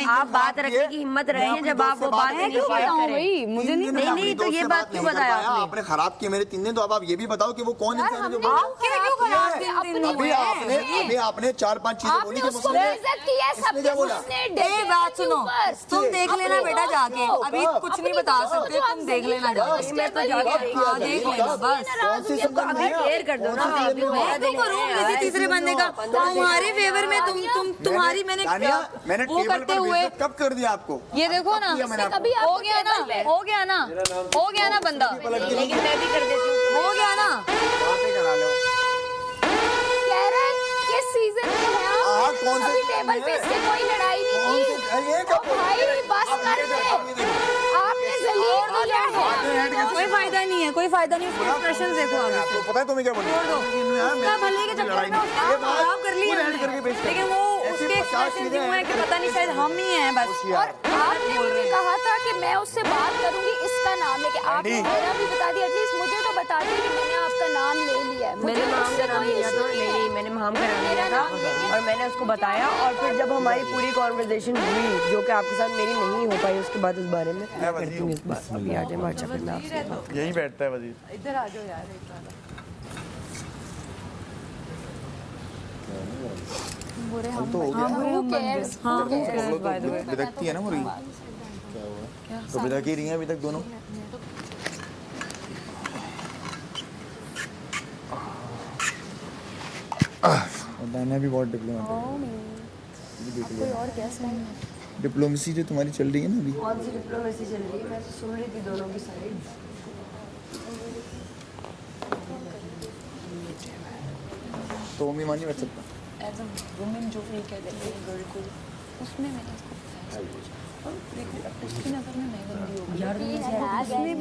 आप बात रखने की हिम्मत रखिए जब आप वो बात नहीं करें। मुझे नहीं तो ये बात क्यों बताया आपने? खराब किया मेरे 3 दिन, तो अब आप ये भी बताओ कि वो कौन इंसान है जो अभी आपने 4-5 चीजें बोली कि इसने क्या बोला? बात सुनो, तुम देख लेना बेटा जाके, अभी कुछ नहीं बता सकते, तुम देख लेना जाके। मैं तो जाके देख लेना बस। अभी क्लियर कर दो ना। किसी तीसरे बंदे का तुम्हारे फेवर में तुम्हारी मैंने वो करते हुए कब कर दिया आपको? ये देखो ना, हो गया ना, हो गया ना, हो गया ना बंदा। लेकिन मैं भी कर देती हूँ। हो गया ना। करा लो। किस सीजन में है आप? कौन से टेबल पे इससे कोई लड़ाई नहीं की। भाई बस कर दे, आपने जलील किया है। कोई फायदा नहीं है, कोई फायदा नहीं। उसके एक्सप्रेशन देखो आगे। आपको पता है तुम्हें क्या बोल उसका भले के चक्कर में उसने खराब कर लिया, लेकिन वो उसके एक्सप्रेशन जो है कि पता नहीं शायद हम ही हैं बस। और आपने मुझे कहा था कि मैं उससे बात करूंगी इसका नाम लेके, आपने मेरा भी बता दिया। एटलीस्ट मुझे तो बता दिया कि मैंने आपका नाम ले लिया है। मैंने माम का नाम लिया था, नहीं मैंने माम का नाम लिया था और मैंने उसको बताया। और फिर जब हमारी पूरी कॉन्वर्सेशन हुई जो कि आपके साथ मेरी नहीं हो पाई, उसके बाद इस बारे में मैं करती हूँ इस बात। अभी आ जाए बादशाह, फिर मैं आपसे यही बैठता है वजीर। इधर आ जाओ यार एक बार। बुरे हम तो हो गया। बिदकती है ना मुर्गी। तो बिदक ही रही है अभी तक दोनों। दाना भी बहुत डिप्लोमेसी जो तुम्हारी चल रही है ना अभी। कौन सी डिप्लोमेसी चल रही है? मैं तो सुन रही थी दोनों की साइड। तो मम्मी मान नहीं बैठ सकता। एज अ वुमेन जो भी कह देती है गर्ल को, उसमें मैंने और देखो उसकी नज़र में मैं गंदी हो गई यार। उसने भी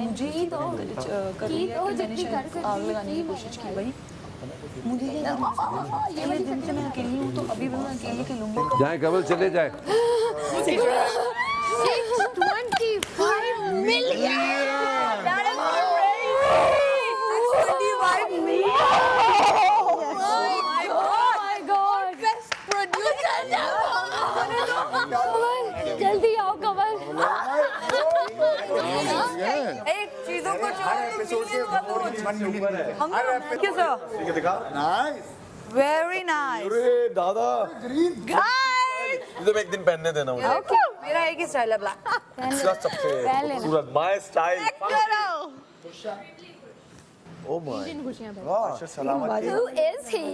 मुझे ही तो कर लिया कि मैंने शायद आग लगाने की कोशिश की। भाई मुझे ये दिन से मैं अकेली हूँ, तो अभी भी मैं अकेले खेलूंगी। जाए कबल चले जाए। 625 million। जल्दी आओ कमल। एक चीजों को वेरी नाइस दादा गाइस। एक दिन पहनने देना मुझे। ओके, मेरा एक ही स्टाइल है ब्लैक। सबसे खूबसूरत my style. Oh my God, सलामत। Who is he?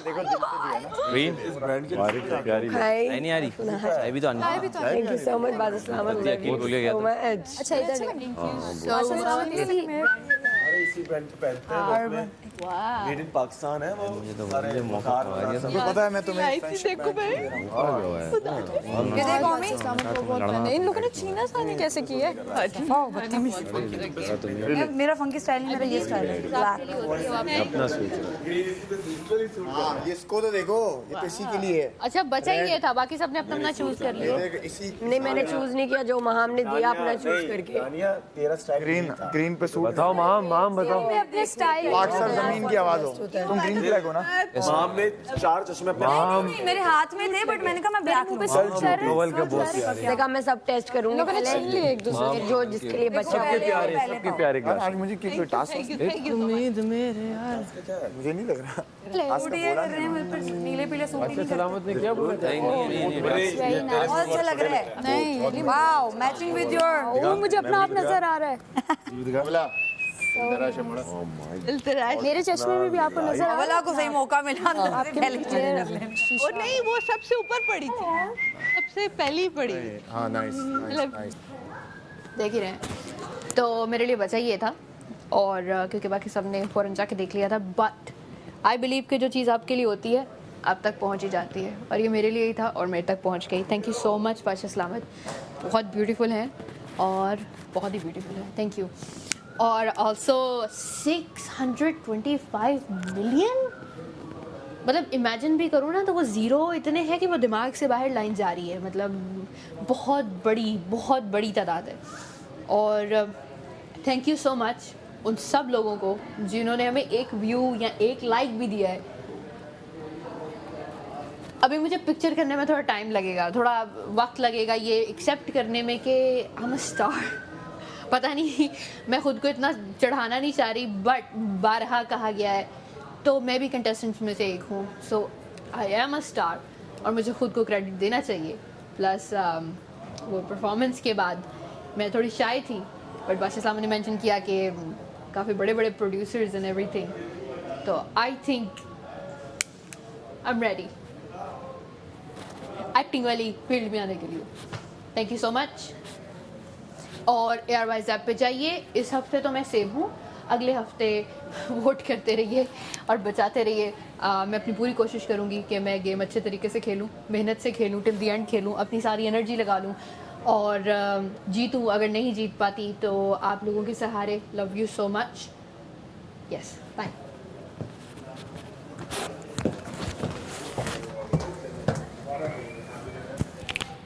देखो दिल से दिया ना। ग्रीन इस ब्रांड की प्यारी नहीं आ रही। चाय भी तो आनी। थैंक यू सो मच बादशाह सलामत। अच्छा इधर इसी ब्रांड के पहनते हैं। मेड इन पाकिस्तान है वो। मुझे तो मुझे मौका आ गया। पता है मैं तुम्हें देखो भाई, ये देखो मम्मी, इन लोगों ने छीना सानी कैसे की है। मेरा फंकी स्टाइल नहीं, मेरा ये स्टाइल है ब्लैक। अपना सोच। हाँ इसको तो देखो, ये तो इसी के लिए है। अच्छा बचा ही ये था, बाकी सबने अपना अपना चूज कर लिया। इसी नहीं मैंने चूज नहीं किया, जो महाम ने दिया अपना चूज करके। तानिया तेरा स्टाइल ग्रीन पे सूट। बताओ माम बताओ। अपने स्टाइल पाकिस्तान जमीन की आवाज हो। तुम ग्रीन फ्लैग हो ना? माम ने 4 चश्मे पहने। मेरे हाथ में थे बट मैंने कहा मैं ब्लैक लूं। नोवेल का बहुत प्यारे। देखा मैं सब टेस्ट करूंगी पहले, एक दूसरे जो जिसके लिए बच्चा सबके प्यारे यार आज मुझे कोई टास्क उम्मीद मेरे यार मुझे नहीं लग रहा। आज तक बोला कर रहे हैं मेरे पर नीले पीले सूट ही नहीं सलामत ने क्या बोला? बहुत अच्छा लग रहा है। नहीं वाओ, मैचिंग विद योर। वो मुझे अपना आप नजर आ रहा है। मेरे चश्मे में भी आपको नजर आ अवला को सही मौका मिला आपके और नहीं, वो सबसे ऊपर पड़ी थी, सबसे पहली पड़ी। हाँ नाइस। देख ही रहे हैं। तो मेरे लिए बचा ये था, और क्योंकि बाकी सबने फौरन जाके देख लिया था, बट आई बिलीव कि जो चीज़ आपके लिए होती है आप तक पहुंच ही जाती है, और ये मेरे लिए ही था और मेरे तक पहुंच गई। थैंक यू सो मच बादशाह सलामत, बहुत ब्यूटीफुल हैं और बहुत ही ब्यूटीफुल है। Thank you. और ऑल्सो 625 मिलियन, मतलब इमेजिन भी करूँ ना तो वो ज़ीरो इतने हैं कि वो दिमाग से बाहर लाइन जा रही है। मतलब बहुत बड़ी तादाद है। और थैंक यू सो मच उन सब लोगों को जिन्होंने हमें एक व्यू या एक लाइक भी दिया है। अभी मुझे पिक्चर करने में थोड़ा टाइम लगेगा, थोड़ा वक्त लगेगा ये एक्सेप्ट करने में कि आई एम अ स्टार। पता नहीं, मैं खुद को इतना चढ़ाना नहीं चाह रही, बट बारहा कहा गया है तो मैं भी कंटेस्टेंट्स में से एक हूँ। सो आई एम अ स्टार और मुझे खुद को क्रेडिट देना चाहिए। प्लस वो परफॉर्मेंस के बाद मैं थोड़ी शाय थी, बट बादशाह इस्लाम ने मेंशन किया कि काफ़ी बड़े बड़े प्रोड्यूसर्स एंड एवरीथिंग, तो I think I am ready acting वाली फील्ड में आने के लिए। Thank you so much. और ARYZ ऐप पे जाइए। इस हफ्ते तो मैं सेव हूँ, अगले हफ्ते वोट करते रहिए और बचाते रहिए। मैं अपनी पूरी कोशिश करूँगी कि मैं गेम अच्छे तरीके से खेलूँ, मेहनत से खेलूँ, टिल दी एंड खेलूँ, अपनी सारी एनर्जी लगा लूँ और जीतूँ। अगर नहीं जीत पाती तो आप लोगों के सहारे। Love you so much. Yes, bye.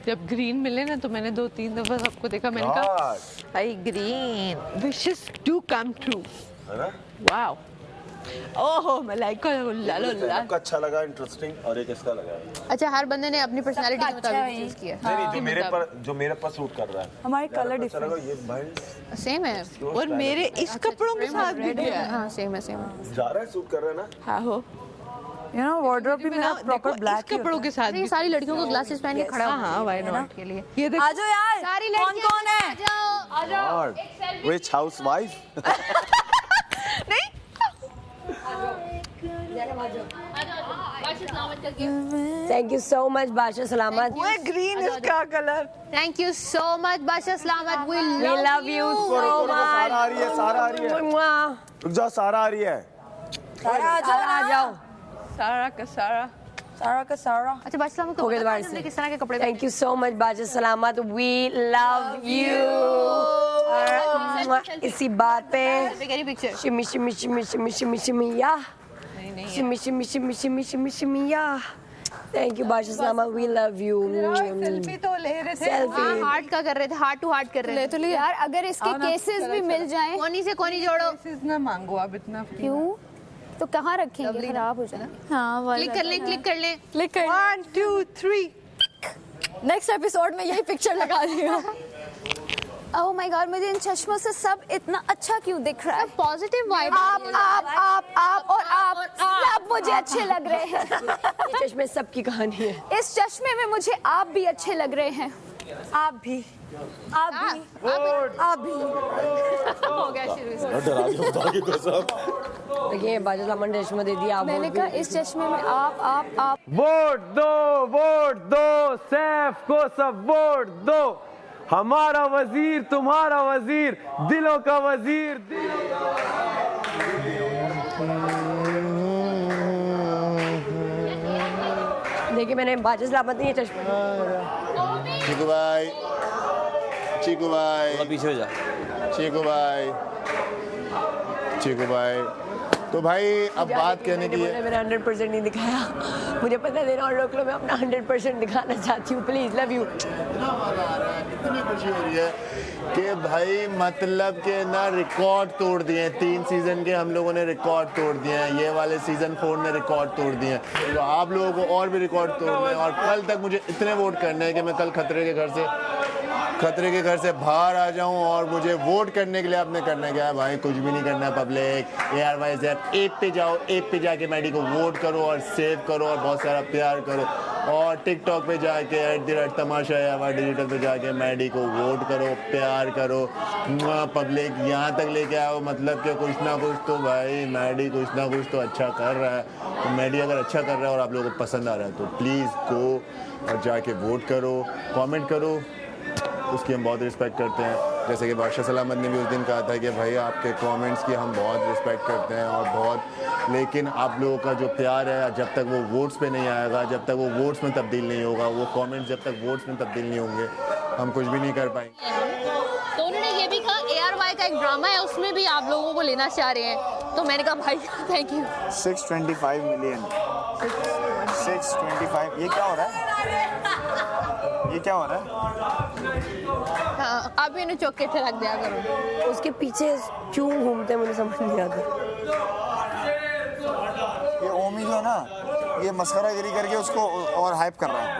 जब ग्रीन मिले ना तो मैंने 2-3 दफा सबको देखा, मैंने कहा I green wishes do come true, है ना? वाओ। ओहो मलाइका आपको अच्छा लगा, इंटरेस्टिंग, और एक इसका लगा। अच्छा, हर बंदे ने अपनी पर्सनालिटी के मुताबिक चूज किया। नहीं, जो मेरे पर सूट कर रहा है। हमारे कलर डिफरेंट, ये भाई सेम है और मेरे इस कपड़ों के साथ भी गया है। हाँ सेम है, सेम है। जा रहा है, सूट कर रहा है ना? हाँ हो, यू नो वार्डरोब भी मेरा प्रॉपर ब्लैक कपड़ों के साथ। ये सारी लड़कियों को ग्लासेस पहन के खड़ा हो। हाँ, व्हाई नॉट के लिए ये देख, आ जाओ यार, सारी कौन कौन है? आ जाओ। Which housewife? नहीं थैंक यू सो मच बादशाह सलामत। वो ग्रीन इसका colour. Thank you so much बादशाह सलामत। वी लव यू सो सारा आ रही है, सारा आ रही है। मच। रुक जाओ, सारा आ रही है। आ जाओ। सारा का सारा। सारा का सारा। अच्छा बादशाह सलामत हो गए दोबारा को से। किस तरह के कपड़े? थैंक यू सो मच बादशाह सलामत। We love you. इसी बात पे पिक्चर शिमी शिमी शिमी शिमी शिमी शिमी या शिमी शिमी शिमी शिमी शिमी शिमी या। थैंक यू बादशाह सलामत। We love you. सेल्फी तो ले रहे थे। सेल्फी हार्ट का कर रहे थे, हार्ट टू हार्ट कर रहे थे। तो यार अगर इसके केसेस भी मिल जाएं, कोनी से कोनी जोड़ो। ना मांगो आप इतना। क्यों तो कहाँ रखेंगे, खराब हो जाए। हाँ क्लिक कर लें, क्लिक कर लें, क्लिक कर। 1 2 3 नेक्स्ट एपिसोड में यही पिक्चर लगा दिया। ओह माय गॉड, मुझे इन चश्मों से सब इतना अच्छा क्यों दिख रहा है? Positive vibe. आप और आप सब मुझे अच्छे लग रहे हैं। ये चश्मे सबकी कहानी है। इस चश्मे में मुझे आप भी अच्छे लग रहे हैं। आप भी, आप भी, आप भी। हो गया शुरू इसका। डरा दिया खुदा की कसम। देखिए बादशाह सलामत ने चश्मा दे दिया। मैंने कहा इस चश्मे में आप वोट दो, वोट दो, सैफ को सब वोट दो। हमारा वजीर, तुम्हारा वजीर, दिलों का वजीर। देखिए मैंने बादशाह सलामत ने ये चश्मा। चीकू भाई, चीकू भाई, पीछे हो जा। चीकू भाई, चीकू भाई। तो भाई अब बात कहने की है। मैंने 100% नहीं दिखाया, मुझे पता है और रोक लो, मैं अपना 100% दिखाना चाहती हूँ। Please love you. इतनी खुशी हो रही है कि भाई मतलब के ना रिकॉर्ड तोड़ दिए हैं। 3 सीजन के हम लोगों ने रिकॉर्ड तोड़ दिए हैं। ये वाले सीजन 4 ने रिकॉर्ड तोड़ दिए हैं। तो आप लोगों को और भी रिकॉर्ड तोड़ने हैं और कल तक मुझे इतने वोट करने हैं कि मैं कल खतरे के घर से बाहर आ जाऊं। और मुझे वोट करने के लिए आपने करना क्या है भाई? कुछ भी नहीं करना है। पब्लिक ARYZ ऐप पे जाओ, ऐप पे जाके मैडी को वोट करो और सेव करो और बहुत सारा प्यार करो। और टिकटॉक पे जाके @तमाशा या डिजिटल पे जाके मैडी को वोट करो, प्यार करो। पब्लिक यहाँ तक लेके आओ, मतलब कि कुछ ना कुछ तो भाई मैडी कुछ ना कुछ तो अच्छा कर रहा है। तो मैडी अगर अच्छा कर रहा है और आप लोगों को पसंद आ रहा है तो प्लीज़ गो और जाके वोट करो, कमेंट करो। उसकी हम बहुत रिस्पेक्ट करते हैं। जैसे कि बादशाह सलामत ने भी उस दिन कहा था कि भाई आपके कमेंट्स की हम बहुत रिस्पेक्ट करते हैं और बहुत, लेकिन आप लोगों का जो प्यार है जब तक वो वोट्स पे नहीं आएगा, जब तक वो वोट्स में तब्दील नहीं होगा, वो कमेंट्स जब तक वोट्स में तब्दील नहीं होंगे, हम कुछ भी नहीं कर पाएंगे। तो उन्होंने ये भी कहा ARY का एक ड्रामा है, उसमें भी आप लोगों को लेना चाह रहे हैं। तो मैंने कहा भाई थैंक यू। 625 मिलियन 625। ये क्या हो रहा है? ये क्या हो रहा है? हाँ, आप भी इन्हें चौक के रख दिया करो। उसके पीछे क्यों घूमते हैं मुझे समझ नहीं आता। ये ओमी जो है ना, ये मस्खरागिरी करके उसको और हाइप कर रहा है।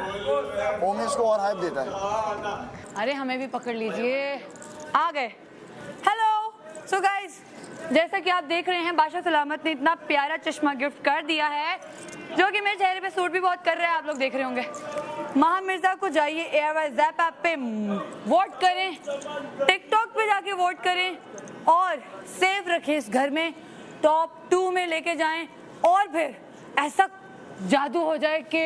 ओमी उसको और हाइप देता है। अरे हमें भी पकड़ लीजिए, आ गए। हेलो, सो गाइस, जैसा कि आप देख रहे हैं बादशाह सलामत ने इतना प्यारा चश्मा गिफ्ट कर दिया है जो कि मेरे चेहरे पे सूट भी बहुत कर रहा है, आप लोग देख रहे होंगे। महा मिर्जा को जाइए एयरवाइज ज़ैप ऐप पे वोट करें, टिकटॉक पे जाके वोट करें और सेफ रखें इस घर में, टॉप 2 में लेके जाएं और फिर ऐसा जादू हो जाए कि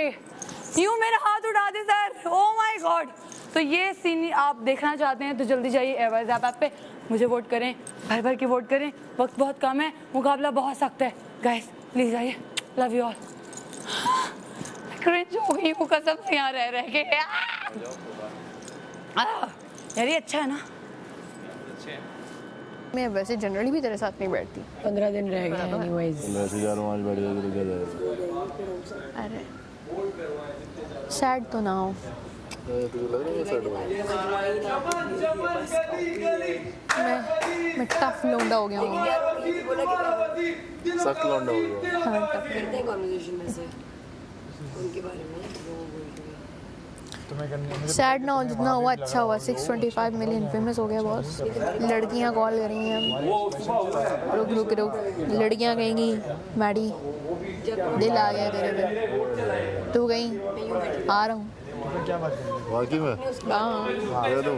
यूं मेरा हाथ उठा दे सर, ओ माय गॉड। तो ये सीन आप देखना चाहते हैं तो जल्दी जाइए एयरवाइज ज़ैप ऐप पे, मुझे वोट करें, भर भर के वोट करें, वक्त बहुत कम है, मुकाबला बहुत सख्त है। गाइस प्लीज आइए, लव यू ऑल। क्रिंज हो गई हूँ कसम से यहाँ रह के। यार ये अच्छा है ना। मैं वैसे जनरली भी तेरे साथ नहीं बैठती। 15 दिन रह गए एनीवेज। वैसे जा रहा हूँ आज बैठ जाएगी तो क्या जाएगा। अरे सैड तो ना हो। तुझे लग रहा है सैड हुआ? मैं टफ लौंडा हो गया हूँ। सख्त लौंडा हो गया। हाँ, टफ। करते हैं कन्वर्सेशन में से उनके बारे में। सैड ना हो, जितना हुआ अच्छा हुआ। 625 मिलियन फेमस हो गया बॉस। लड़कियां कॉल कर रही हैं, रुक लड़कियां कहेंगी मैडी दिल आ गया तेरे पे, तू गई आ रहा हूँ। वाकई में? हाँ कह दूँ?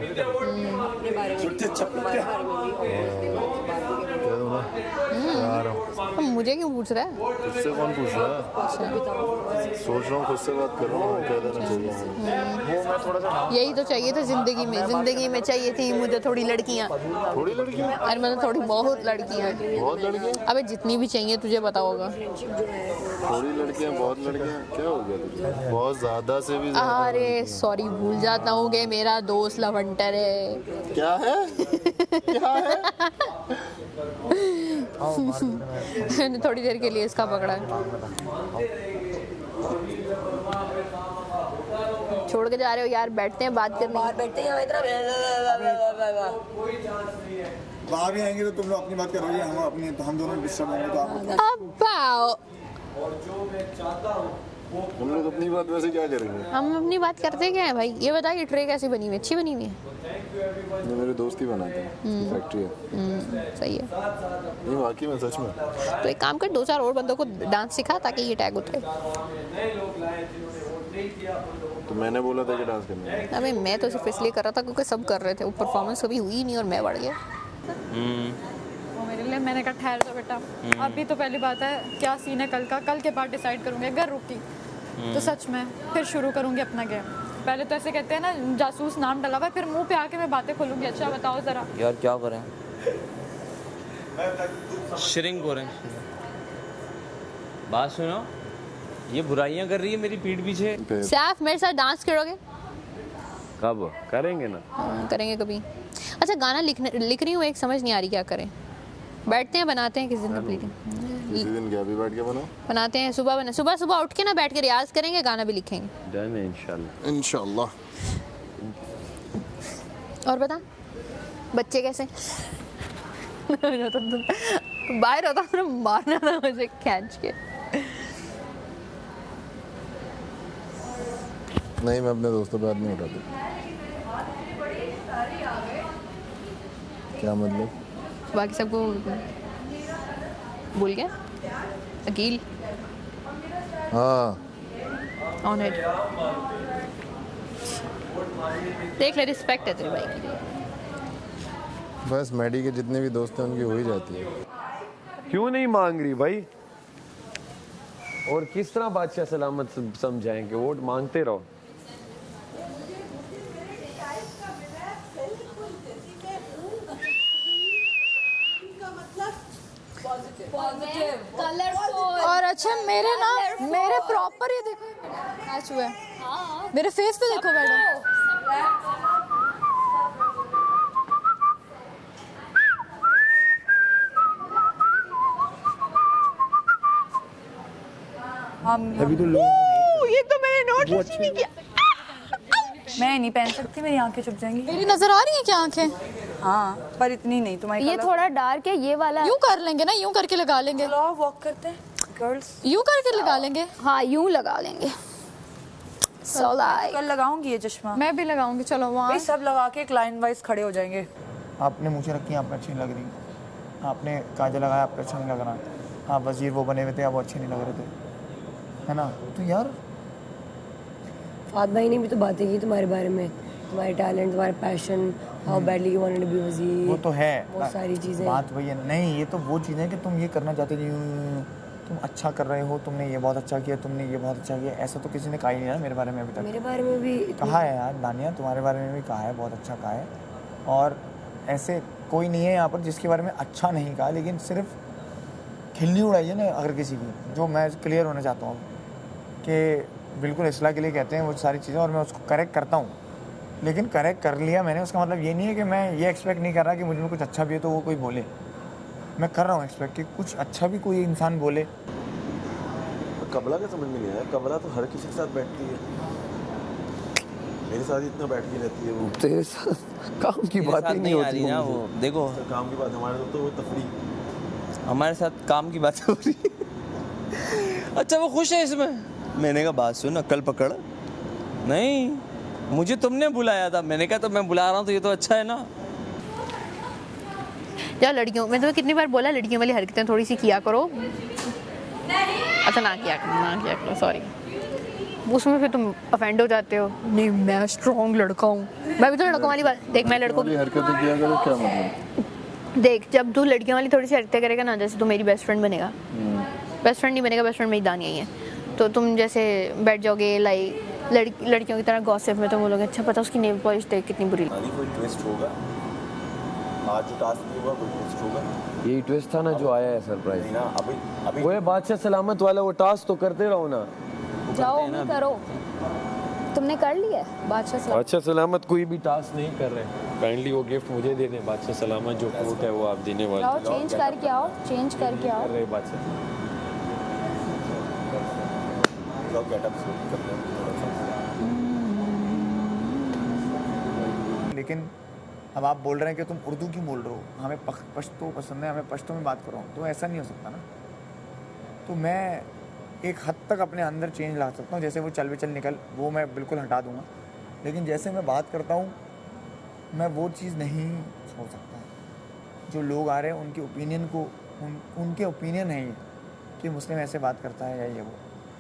आ रहा हूँ। मुझे क्यों पूछ रहा है? उससे कौन पूछ रहा है? सोच रहा हूँ खुद से बात कर रहा हूँ, कह देना चाहिए। यही तो चाहिए था जिंदगी में चाहिए थी मुझे थोड़ी लड़कियाँ। थोड़ी लड़कियाँ? अरे मतलब थोड़ी बहुत लड़कियाँ। बहुत लड़कियाँ? अबे जितनी भी चाहिए तुझे पता होगा। थोड़ी लड़कियाँ, बहुत लड़कियाँ, क्या हो गया तुझे? बहुत ज्यादा से भी ज्यादा। अरे सॉरी, भूल जाता हूँ कि मेरा दोस्त लवंटर है। क्या है? क्या है? मैंने थोड़ी देर के लिए इसका पकड़ा है। छोड़ के जा रहे हो यार, बैठते हैं बात करने। बैठते हैं इतना वहाँ भी आएंगे तो तुम लोग अपनी बात करोगे, हम दोनों डिस्टर्ब होंगे तो आप हम लोग अपनी बात वैसे क्या करेंगे? हम अपनी बात करते क्या है भाई? ये बता ये ट्रे कैसी बनी हुई है? अच्छी बनी हुई है? ये मेरे दोस्त ही बनाते हैं, फैक्ट्री है। सही है। नहीं वाकई में, सच में। तो एक काम कर, 2-4 और बंदों को डांस सिखा ताकि ये टैग उतरे। तो मैंने बोला था कि डांस करना है। अबे मैं तो सिर्फ इसलिए कर रहा था क्योंकि सब कर रहे थे, वो परफॉर्मेंस कभी हुई नहीं और मैं बढ़ गया। वो मेरे लिए, मैंने कहा ठहर जाओ बेटा, अभी तो पहली बात है क्या सीन है कल का, कल के बाद डिसाइड करूंगी। अगर रुकी तो सच में फिर शुरू करूंगी अपना गेम। पहले तो ऐसे कहते हैं ना जासूस नाम डला हुआ है, फिर मुंह पे आके मैं बातें खोलूंगी। अच्छा बताओ जरा यार क्या करें? श्रिंक हो रहे हैं। बात सुनो, ये बुराइयां कर रही है मेरी पीठ पीछे। सैफ मेरे साथ डांस करोगे? कब करेंगे ना? हाँ, करेंगे कभी। अच्छा गाना लिख रही हूँ, एक समझ नहीं आ रही क्या करें। बैठते हैं बनाते हैं किसी दिन कंप्लीट। किसी दिन क्या भी बैठ के बनाते हैं, सुबह उठ के ना बैठ के रियाज करेंगे, गाना भी लिखेंगे। डन है इंशाल्लाह। इंशाल्लाह। और बता बच्चे कैसे? बाहर होता तो मारना था मुझे खींच के। नहीं, मैं अपने दोस्तों पे हाथ नहीं उठाता। क्या मतलब? बाकी सबको भूल गया? अकील हाँ ऑन इट। देख ले, रिस्पेक्ट है तेरे भाई के लिए। बस मैडी के जितने भी दोस्त हैं उनकी हो ही जाती है। क्यों नहीं मांग रही भाई? और किस तरह बादशाह सलामत समझाएंगे? वोट मांगते रहो। और अच्छा मेरे प्रॉपर ये देखो मैच हुआ है, मेरे फेस पे देखो मैडम। अभी तो ये तो मैंने नोटिस नहीं किया। मैं नहीं पहन सकती, मेरी आंखें चुप जाएंगी। मेरी नजर आ रही है क्या आंखें? हाँ पर इतनी नहीं तुम्हारी। ये थोड़ा डार्क है, ये वाला यूं कर लेंगे ना, यूं करके लगा लेंगे। चलो वॉक करते हैं। गर्ल्स यूं करके लगा लेंगे। हाँ यूं लगा लेंगे। So like कल लगाऊंगी ये चश्मा। मैं भी लगाऊंगी। चलो वहाँ सब लगा के एक लाइन वाइज खड़े हो जाएंगे। आपने मूछें रखी, आप अच्छी नहीं लग रही। आपने काजल लगाया, आपको अच्छा नहीं लग रहा। आप वजीर वो बने हुए थे, आप अच्छे नहीं लग रहे थे, है ना? तो यार फात भाई ने भी तो बातें की तुम्हारे बारे में, तुम्हारे टैलेंट, तुम्हारे passion, how badly you wanted to be वजीर। वो तो है, बहुत सारी चीज़ें। बात वही है। नहीं, ये तो वो चीज़ है कि तुम ये करना चाहते थे, तुम अच्छा कर रहे हो, तुमने ये बहुत अच्छा किया, तुमने ये बहुत अच्छा किया। ऐसा तो किसी ने कहा ही नहीं ना मेरे बारे में अभी तक। मेरे बारे में भी कहा है यार दानिया, तुम्हारे बारे में भी कहा है, बहुत अच्छा कहा है। और ऐसे कोई नहीं है यहाँ पर जिसके बारे में अच्छा नहीं कहा, लेकिन सिर्फ खिल्ली उड़ाई है ना अगर किसी की, जो मैं क्लियर होना चाहता हूँ कि बिल्कुल इस्लाह के लिए कहते हैं वो सारी चीज़ें, और मैं उसको करेक्ट करता हूँ। लेकिन करेक्ट कर लिया मैंने, उसका मतलब ये नहीं है कि मैं ये एक्सपेक्ट नहीं कर रहा कि मुझ में कुछ अच्छा भी है तो वो कोई बोले। मैं कर रहा हूँ एक्सपेक्ट कि कुछ अच्छा भी कोई इंसान बोले। कबला का समझ में नहीं आया। कबला तो हर किसी के साथ बैठती है, मेरे साथ इतना बैठती रहती है वो। तेरे साथ काम की बात ही नहीं होती ना वो। देखो काम की बात हमारे साथ तो वो तफरी, हमारे साथ काम की बात हो रही। अच्छा वो खुश है इसमें। मैंने कहा बात सुन, अक्ल पकड़। नहीं, मुझे तुमने बुलाया था, मैंने कहा तो मैं बुला रहा हूँ तो ये तो अच्छा है ना। यार लड़कियों, मैं तुम्हें कितनी बार बोला लड़कियों वाली हरकतें थोड़ी सी किया करो। अच्छा ना किया करो, सॉरी। उसमें फिर तुम अफेंड हो जाते हो। नहीं मैं स्ट्रॉन्ग लड़का हूँ। मैं भी तो लड़कों वाली बात देख, मैं लड़कों की हरकतें किया करो, क्या मतलब? देख, जब तू लड़कियों वाली थोड़ी सी हरकतें करेगा ना, जैसे तू मेरी बेस्ट फ्रेंड बनेगा, बेस्ट फ्रेंड नहीं बनेगा, बेस्ट फ्रेंड मेरी दानिया ही है, तो तुम जैसे बैठ जाओगे लाइक लड़कियों की तरह गॉसिप में, तो बोलोगे अच्छा पता उसकी नेल पॉलिश देख कितनी बुरी। कोई ट्विस्ट होगा आज जो टास्क नहीं हुआ, कोई ट्विस्ट होगा। यही ट्विस्ट था ना जो आया है सरप्राइज ना। अभी वो बादशाह सलामत वाला वो टास्क तो करते रहो ना। जाओ भी करो। तुमने कर लिया है बादशाह सलामत कोई भी टास्क नहीं कर रहे। काइंडली वो गिफ्ट मुझे दे दें, बादशाह सलामत जो कोट है वो आप देने वाले। जाओ चेंज करके आओ, चेंज करके आओ। कर रहे बादशाह गेटअप करते हैं थोड़ा सा। लेकिन अब आप बोल रहे हैं कि तुम उर्दू क्यों बोल रहे हो, हमें पश्तो पसंद है, हमें पश्तो में बात करो, तो ऐसा नहीं हो सकता ना। तो मैं एक हद तक अपने अंदर चेंज ला सकता हूँ, जैसे वो चल विचल निकल वो मैं बिल्कुल हटा दूंगा, लेकिन जैसे मैं बात करता हूँ मैं वो चीज़ नहीं हो सकता। जो लोग आ रहे हैं उनके ओपिनियन को उनके ओपिनियन है ये कि मुस्लिम ऐसे बात करता है या ये वो,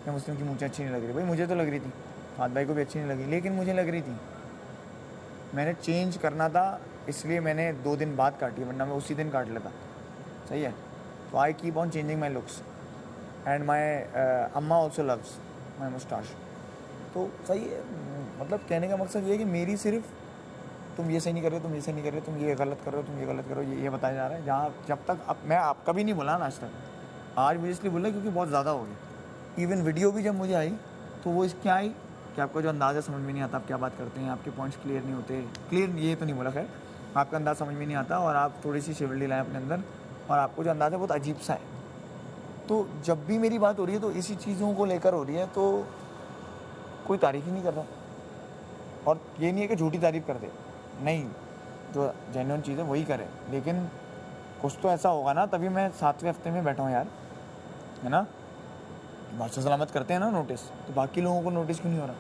या मुस्लिम की मूंछें अच्छी नहीं लग रही। भाई मुझे तो लग रही थी, फात भाई को भी अच्छी नहीं लगी, लेकिन मुझे लग रही थी। मैंने चेंज करना था इसलिए मैंने 2 दिन बाद काटी, वरना मैं उसी दिन काट लेता। सही है। तो I keep on changing my looks and my अम्मा ऑल्सो लव्स माई मुस्टाश। तो सही है, मतलब कहने का मकसद ये है कि मेरी सिर्फ तुम ये सही नहीं कर रहे, तुम ये सही नहीं कर रहे, तुम ये गलत कर रहे हो, तुम ये गलत करो, ये बताया जा रहा है। जहाँ जब तक अब मैं आपका भी नहीं बोला ना आज तक, आज मुझे इसलिए बोला क्योंकि बहुत ज़्यादा हो गई। इवन वीडियो भी जब मुझे आई तो वो इस क्या आई कि आपका जो अंदाज़ा समझ में नहीं आता, आप क्या बात करते हैं, आपके पॉइंट्स क्लियर नहीं होते। क्लियर ये तो नहीं बोला, खैर आपका अंदाज़ समझ में नहीं आता और आप थोड़ी सी शिवल्डी लाएँ अपने अंदर, और आपको जो अंदाज़ है बहुत अजीब सा है। तो जब भी मेरी बात हो रही है तो इसी चीज़ों को लेकर हो रही है, तो कोई तारीफ़ ही नहीं कर रहा। और ये नहीं है कि झूठी तारीफ़ कर दे, नहीं, जो जेन्युइन चीज़ है वही करे, लेकिन कुछ तो ऐसा होगा ना, तभी मैं 7वें हफ्ते में बैठा हूँ यार, है ना। बादशाह सलामत करते हैं ना नोटिस, तो बाकी लोगों को नोटिस क्यों नहीं हो रहा?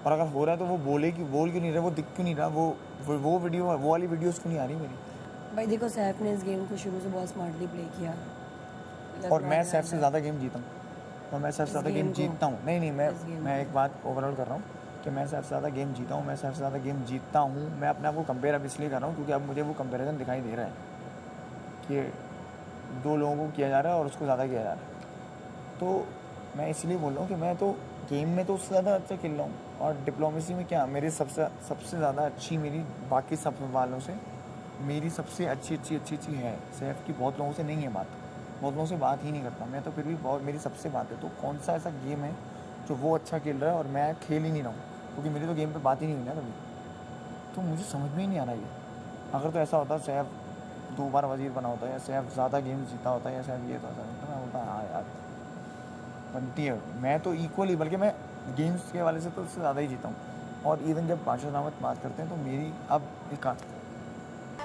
और अगर हो रहा है तो वो बोल क्यों नहीं रहे, वो दिख क्यों नहीं रहा, वो वीडियो वो वाली वीडियोस क्यों नहीं आ रही मेरी? भाई देखो, सैफ ने इस गेम को शुरू से बहुत स्मार्टली प्ले किया, और मैं सैफ से ज़्यादा गेम जीता हूँ, और मैं सैफ से ज़्यादा गेम जीतता हूँ। नहीं मैं एक बात ओवरऑल कर रहा हूँ कि मैं सैफ से ज़्यादा गेम जीता हूँ, मैं सैफ से ज़्यादा गेम जीतता हूँ। मैं अपने आप को कंपेयर अब इसलिए कर रहा हूँ क्योंकि अब मुझे वो कंपेरिजन दिखाई दे रहा है कि 2 लोगों को किया जा रहा है और उसको ज़्यादा किया जा रहा है। तो मैं इसलिए बोल रहा हूँ कि मैं तो गेम में तो उससे ज़्यादा अच्छा खेल रहा हूँ, और डिप्लोमेसी में क्या मेरी सबसे ज़्यादा अच्छी, मेरी बाकी सब वालों से मेरी सबसे अच्छी है। सैफ की बहुत लोगों से नहीं है बात, बहुत लोगों से बात ही नहीं करता मैं, तो फिर भी बहुत मेरी सबसे बात है। तो कौन सा ऐसा गेम है जो वो अच्छा खेल रहा है और मैं खेल ही नहीं रहा हूँ, क्योंकि मेरी तो गेम पे बात ही नहीं हुई ना कभी। तो मुझे समझ में ही नहीं आ रहा ये। अगर तो ऐसा होता सैफ 2 बार वजीर बना होता, या सैफ ज़्यादा गेम जीता होता, या सैफ ये तो मैं बोलता हाँ यार बनती है। मैं तो इक्वली, बल्कि मैं गेम्स के वाले से तो उससे ज़्यादा ही जीता हूँ। और इवन जब बादशाह सलामत बात करते हैं तो मेरी अब एक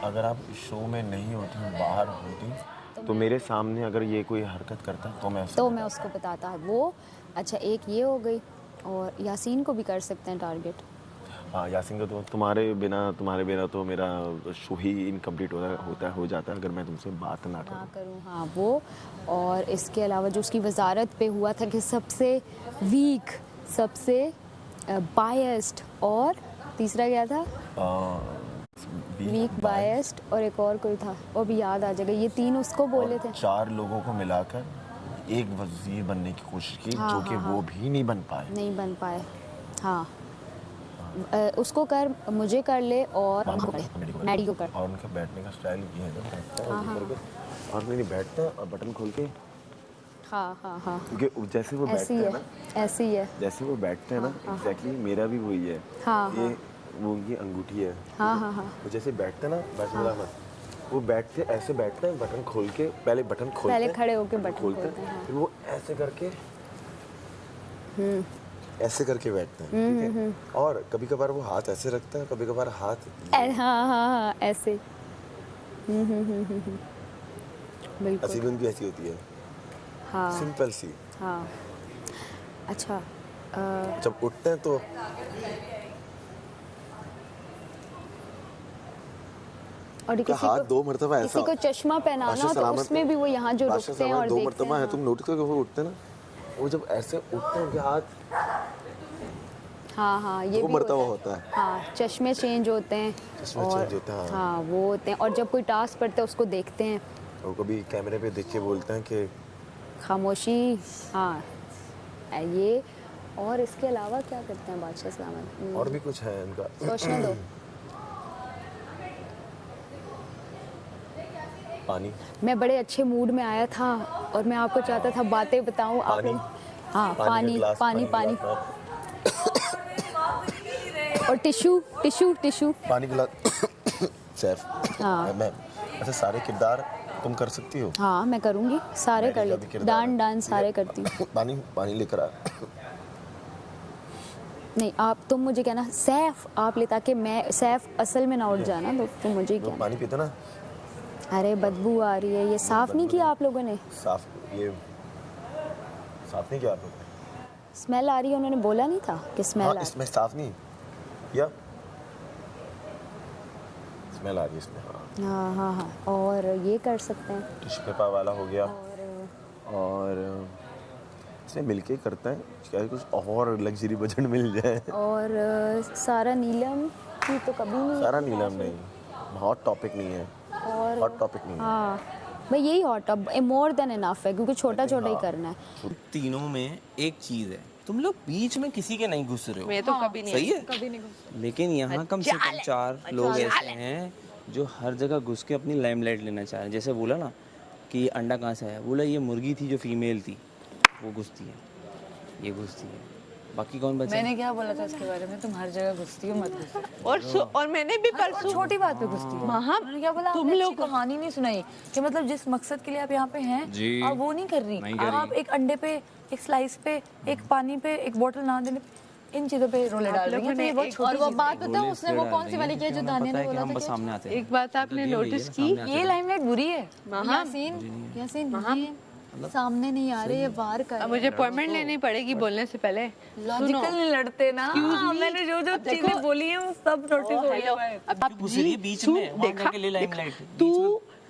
अगर आप इस शो में नहीं होती, बाहर होती, तो मेरे सामने अगर ये कोई हरकत करता तो मैं उसको बताता वो। अच्छा, एक ये हो गई, और यासीन को भी कर सकते हैं टारगेट। हाँ, यासीन का तो तुम्हारे बिना तो मेरा शो ही इनकम्प्लीट हो जाता है अगर मैं तुमसे बात ना करूँ। हाँ, वो। और इसके अलावा जो उसकी वजारत पे हुआ था कि सबसे वीक, सबसे बायस्ड, और तीसरा क्या था? वीक, बायस्ड, और एक और कोई था, वो भी याद आ जाएगा। ये 3 उसको बोले थे। 4 लोगों को मिलाकर एक वजीर बनने की कोशिश की, जो कि वो भी नहीं बन पाए। हाँ, उसको कर, मुझे कर ले, और मैडी को कर। और उनका बैठने का स्टाइल ये है ना, और नहीं बैठते हैं और बटन खोल के। हाँ। क्योंकि जैसे वो बैठते हैं ना, ऐसी है जैसे वो बैठते हैं ना, एग्जैक्टली मेरा भी वही है। ये अंगूठी है। हाँ। वो जैसे बैठते हैं ना, बस वो बैठते ऐसे बैठते हैं, बटन खोल के, पहले बटन खोलते हैं, पहले खड़े होके बटन खोलते हैं, फिर वो ऐसे करके ऐसे करके बैठते हैं, ठीक है। और कभी कभार वो हाथ ऐसे रखता है, कभी कभार हाथ हाँ ऐसे। बिल्कुल। असीबन भी ऐसी होती है। हाँ, सिंपल सी। हाँ। अच्छा, जब उठते हैं तो और किसी हाथ को 2 मरतबा ऐसा, किसी को चश्मा पहनाना तो उसमें भी वो यहाँ जो रुकते हैं और 2 देखते मरतबा है। हैं। तुम नोटिस करो, वो उठते हैं ना, वो जब ऐसे उठते हैं उनके हाथ हाँ, ये वो भी मरतबा होता है। हाँ, चश्मे चेंज होते हैं, हाँ, वो होते हैं। और जब कोई टास्क पढ़ते हैं उसको देखते हैं, और कभी कैमरे पे देख के बोलते हैं कि खामोशी। हाँ, ये। और इसके अलावा क्या करते हैं बादशाह सलामत? और भी कुछ है इनका, सोचने दो। पानी। मैं बड़े अच्छे मूड में आया था और मैं आपको चाहता था बातें बताऊं। आप लोग, हाँ, पानी। और टिश्यू। पानी गिलास। सैफ, हाँ। मैं ऐसे सारे किरदार तुम कर सकती हो? हाँ, मैं करूँगी, सारे कर लेती, डांस सारे करती हूँ। पानी लेकर आ। नहीं, आप तुम मुझे कहना सैफ आप ले, ताकि मैं सैफ असल में ना उठ जाना, तो तुम मुझे क्या। पानी पीते ना। अरे बदबू आ रही है, ये साफ नहीं किया आप लोगों ने? साफ नहीं किया आप लोगों ने। स्मेल आ रही है, उन्होंने बोला नहीं था कि स्मेल आ रही है? इसमें साफ नहीं किया, स्मेल आ रही है इसमें। हाँ। और ये कर सकते हैं, टिश्यू पेपर वाला हो गया, और इसमें मिलके करते हैं क्या, कुछ और लग्जरी बजट मिल जाए। और सारा नीलम की तो कभी नहीं, सारा नीलम नहीं, हॉट टॉपिक नहीं है, और हॉट टॉपिक नहीं है। हाँ भाई, यही हॉट अब मोर देन इनफ है, क्योंकि छोटा ही करना है। तीनों में एक चीज है, तुम लोग बीच में किसी के नहीं घुस रहे हो। मैं तो कभी नहीं, सही है, कभी नहीं घुस। लेकिन यहाँ कम से कम 4 लोग ऐसे हैं जो हर जगह घुस के अपनी लाइमलाइट लेना चाह रहे हैं। जैसे बोला ना कि अंडा कहाँ से आया, बोला ये मुर्गी थी जो फीमेल थी, वो घुसती है, ये घुसती है, बाकी कौन बचा? मैंने क्या बोला था इसके बारे में? तुम हर जगह घुसती हो, मत घुसो। और मैंने भी परसों छोटी बात पे घुसती हो। मैंने क्या बोला? तुम लोग कहानी नहीं सुनाई कि मतलब जिस मकसद के लिए आप यहाँ पे हैं, आप वो नहीं कर रही। आप एक अंडे पे, एक स्लाइस पे, एक पानी पे, एक बोतल ना देने, इन चीजों पे रोले डाल रही हैं। तो ये बहुत छोटी और वो बात पता है उसने वो कौन सी वाली की है जो दानिया ने बोला था बस सामने आते हैं। एक बात आपने नोटिस की, ये लाइमलाइट बुरी है। यासीन सामने नहीं आ रहे, ये वार कर। अब मुझे अपॉइंटमेंट लेनी पड़ेगी बोलने से पहले। लॉजिकल नहीं लड़ते ना। मैंने जो चीजें बोली हैं वो सब नोटिस हो गया। अब बीच में देखा,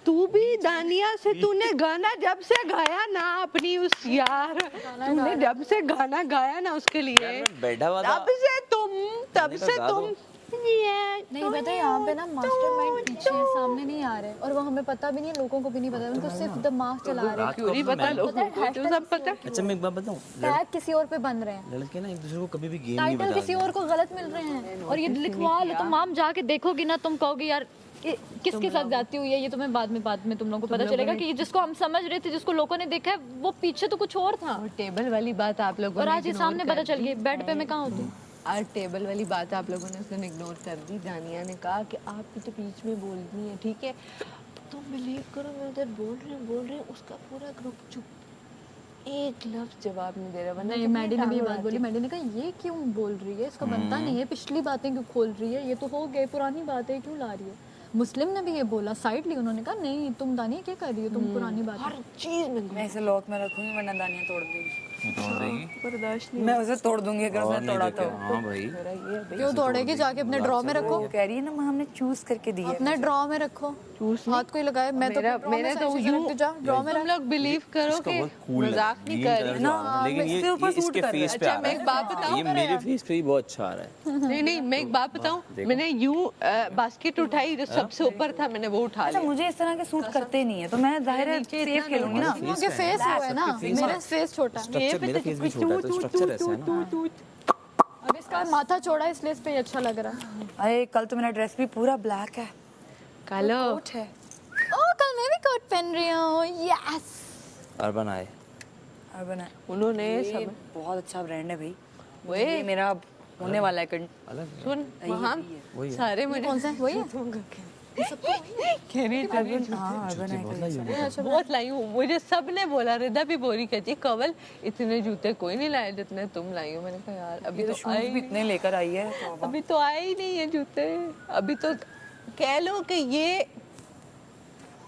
तू भी दानिया से तूने गाना जब से गाया ना अपनी उस यार, तूने जब से गाना गाया ना उसके लिए, बैठा हुआ तब से तुम नहीं पता, यहाँ पे ना मास्टरमाइंड पीछे है, सामने नहीं आ रहे, और वो हमें पता भी नहीं है, लोगों को भी नहीं पता, उनको सिर्फ दिमाग चला रहे हैं। क्यों नहीं पता लोगों को, तो सब पता। अच्छा मैं एक बात बताऊं, टैग किसी और पे बन रहे हैं, लड़के ना एक दूसरे को कभी भी गेम नहीं टाइटल किसी और को गलत मिल रहे हैं, और ये लिखवा लो, तुम माम जाके देखोगी ना, तुम कहोगे यार किसके साथ जाती हुई है, ये तुम्हें बाद में तुम लोगों को पता चलेगा कि जिसको हम समझ रहे थे, जिसको लोगों ने देखा है, वो पीछे तो कुछ और था। टेबल वाली बात आप लोगों और आज ये सामने पता चल गई, बेड पे मैं कहाँ होती। आज टेबल वाली बात आप लोगों ने उसने इग्नोर कर दी। दानिया ने कहा कि आप भी तो बीच में बोलनी है, ठीक है, तुम बिलीव करो मैं उधर बोल रही हूँ, उसका पूरा ग्रुप चुप, एक लफ्ज जवाब नहीं दे रहा। नहीं, मैडी ने भी बात बोली, मैडी ने कहा ये क्यों बोल रही है, इसका बनता नहीं है, पिछली बातें क्यों खोल रही है, ये तो हो गए, पुरानी बातें क्यों ला रही है। मुस्लिम ने भी ये बोला, साइड ली उन्होंने कहा नहीं तुम दानिया क्या कर रही हो, तुम पुरानी बात हर चीज में मैं इसे लॉक में रखूंगी वरना दानिया तोड़ देगी। तोड़ देगी, बर्दाश्त मैं उसे तोड़ दूंगी अगर उसने तोड़ा तो। हाँ भाई क्यों तोड़ेगी, जाके अपने ड्रॉ में रखो। कह रही है ना हमने चूज करके दी है, अपने ड्रॉ में रखो, हाथ कोई लगाए। मैं तो मेरा तो ड्रॉ में तुम लोग बिलीव करो कि मजाक नहीं कर रही ना, लेकिन ये इसके फेस पे आ रहा है। मैं एक बात बताऊं, ये मेरे फेस पे ही बहुत अच्छा आ रहा है। नहीं मैं एक बात बताऊं, मैंने यूं बास्केट उठाई, जो सबसे ऊपर था मैंने वो उठा लिया। मुझे इस तरह के सूट करते नहीं है तो मैं जाहिर है सेफ खेलूंगी ना, क्योंकि फेस वो है ना, मेरा फेस छोटा है। मेरा फेस भी छोटा है तो स्ट्रक्चर ऐसा है ना। अब इसका माथा चौड़ा है इसलिए इस पे ये अच्छा लग रहा है। अरे कल तो मेरा ड्रेस भी पूरा ब्लैक है, कालो कोट है। ओह कल मैं भी कोट पहन रही हूँ, यस। अर्बन आए, अर्बन है, उन्होंने सब बहुत अच्छा ब्रांड है भाई। वो ये मेरा होने वाला है सुन वहाँ सारे मुझे कौन सा है, वही है? कह रही थी हाँ अर्बन है, बहुत लाई हूँ, मुझे सब ने बोला, रिदा भी बोली कहती कवल इतने जूते कोई नहीं लाए जितने तुम लाई हो। मैंने कहा यार अभी तो शूज भी इतने लेकर आई है, अभी तो आए ही नहीं है जूते, अभी तो कह लो कि ये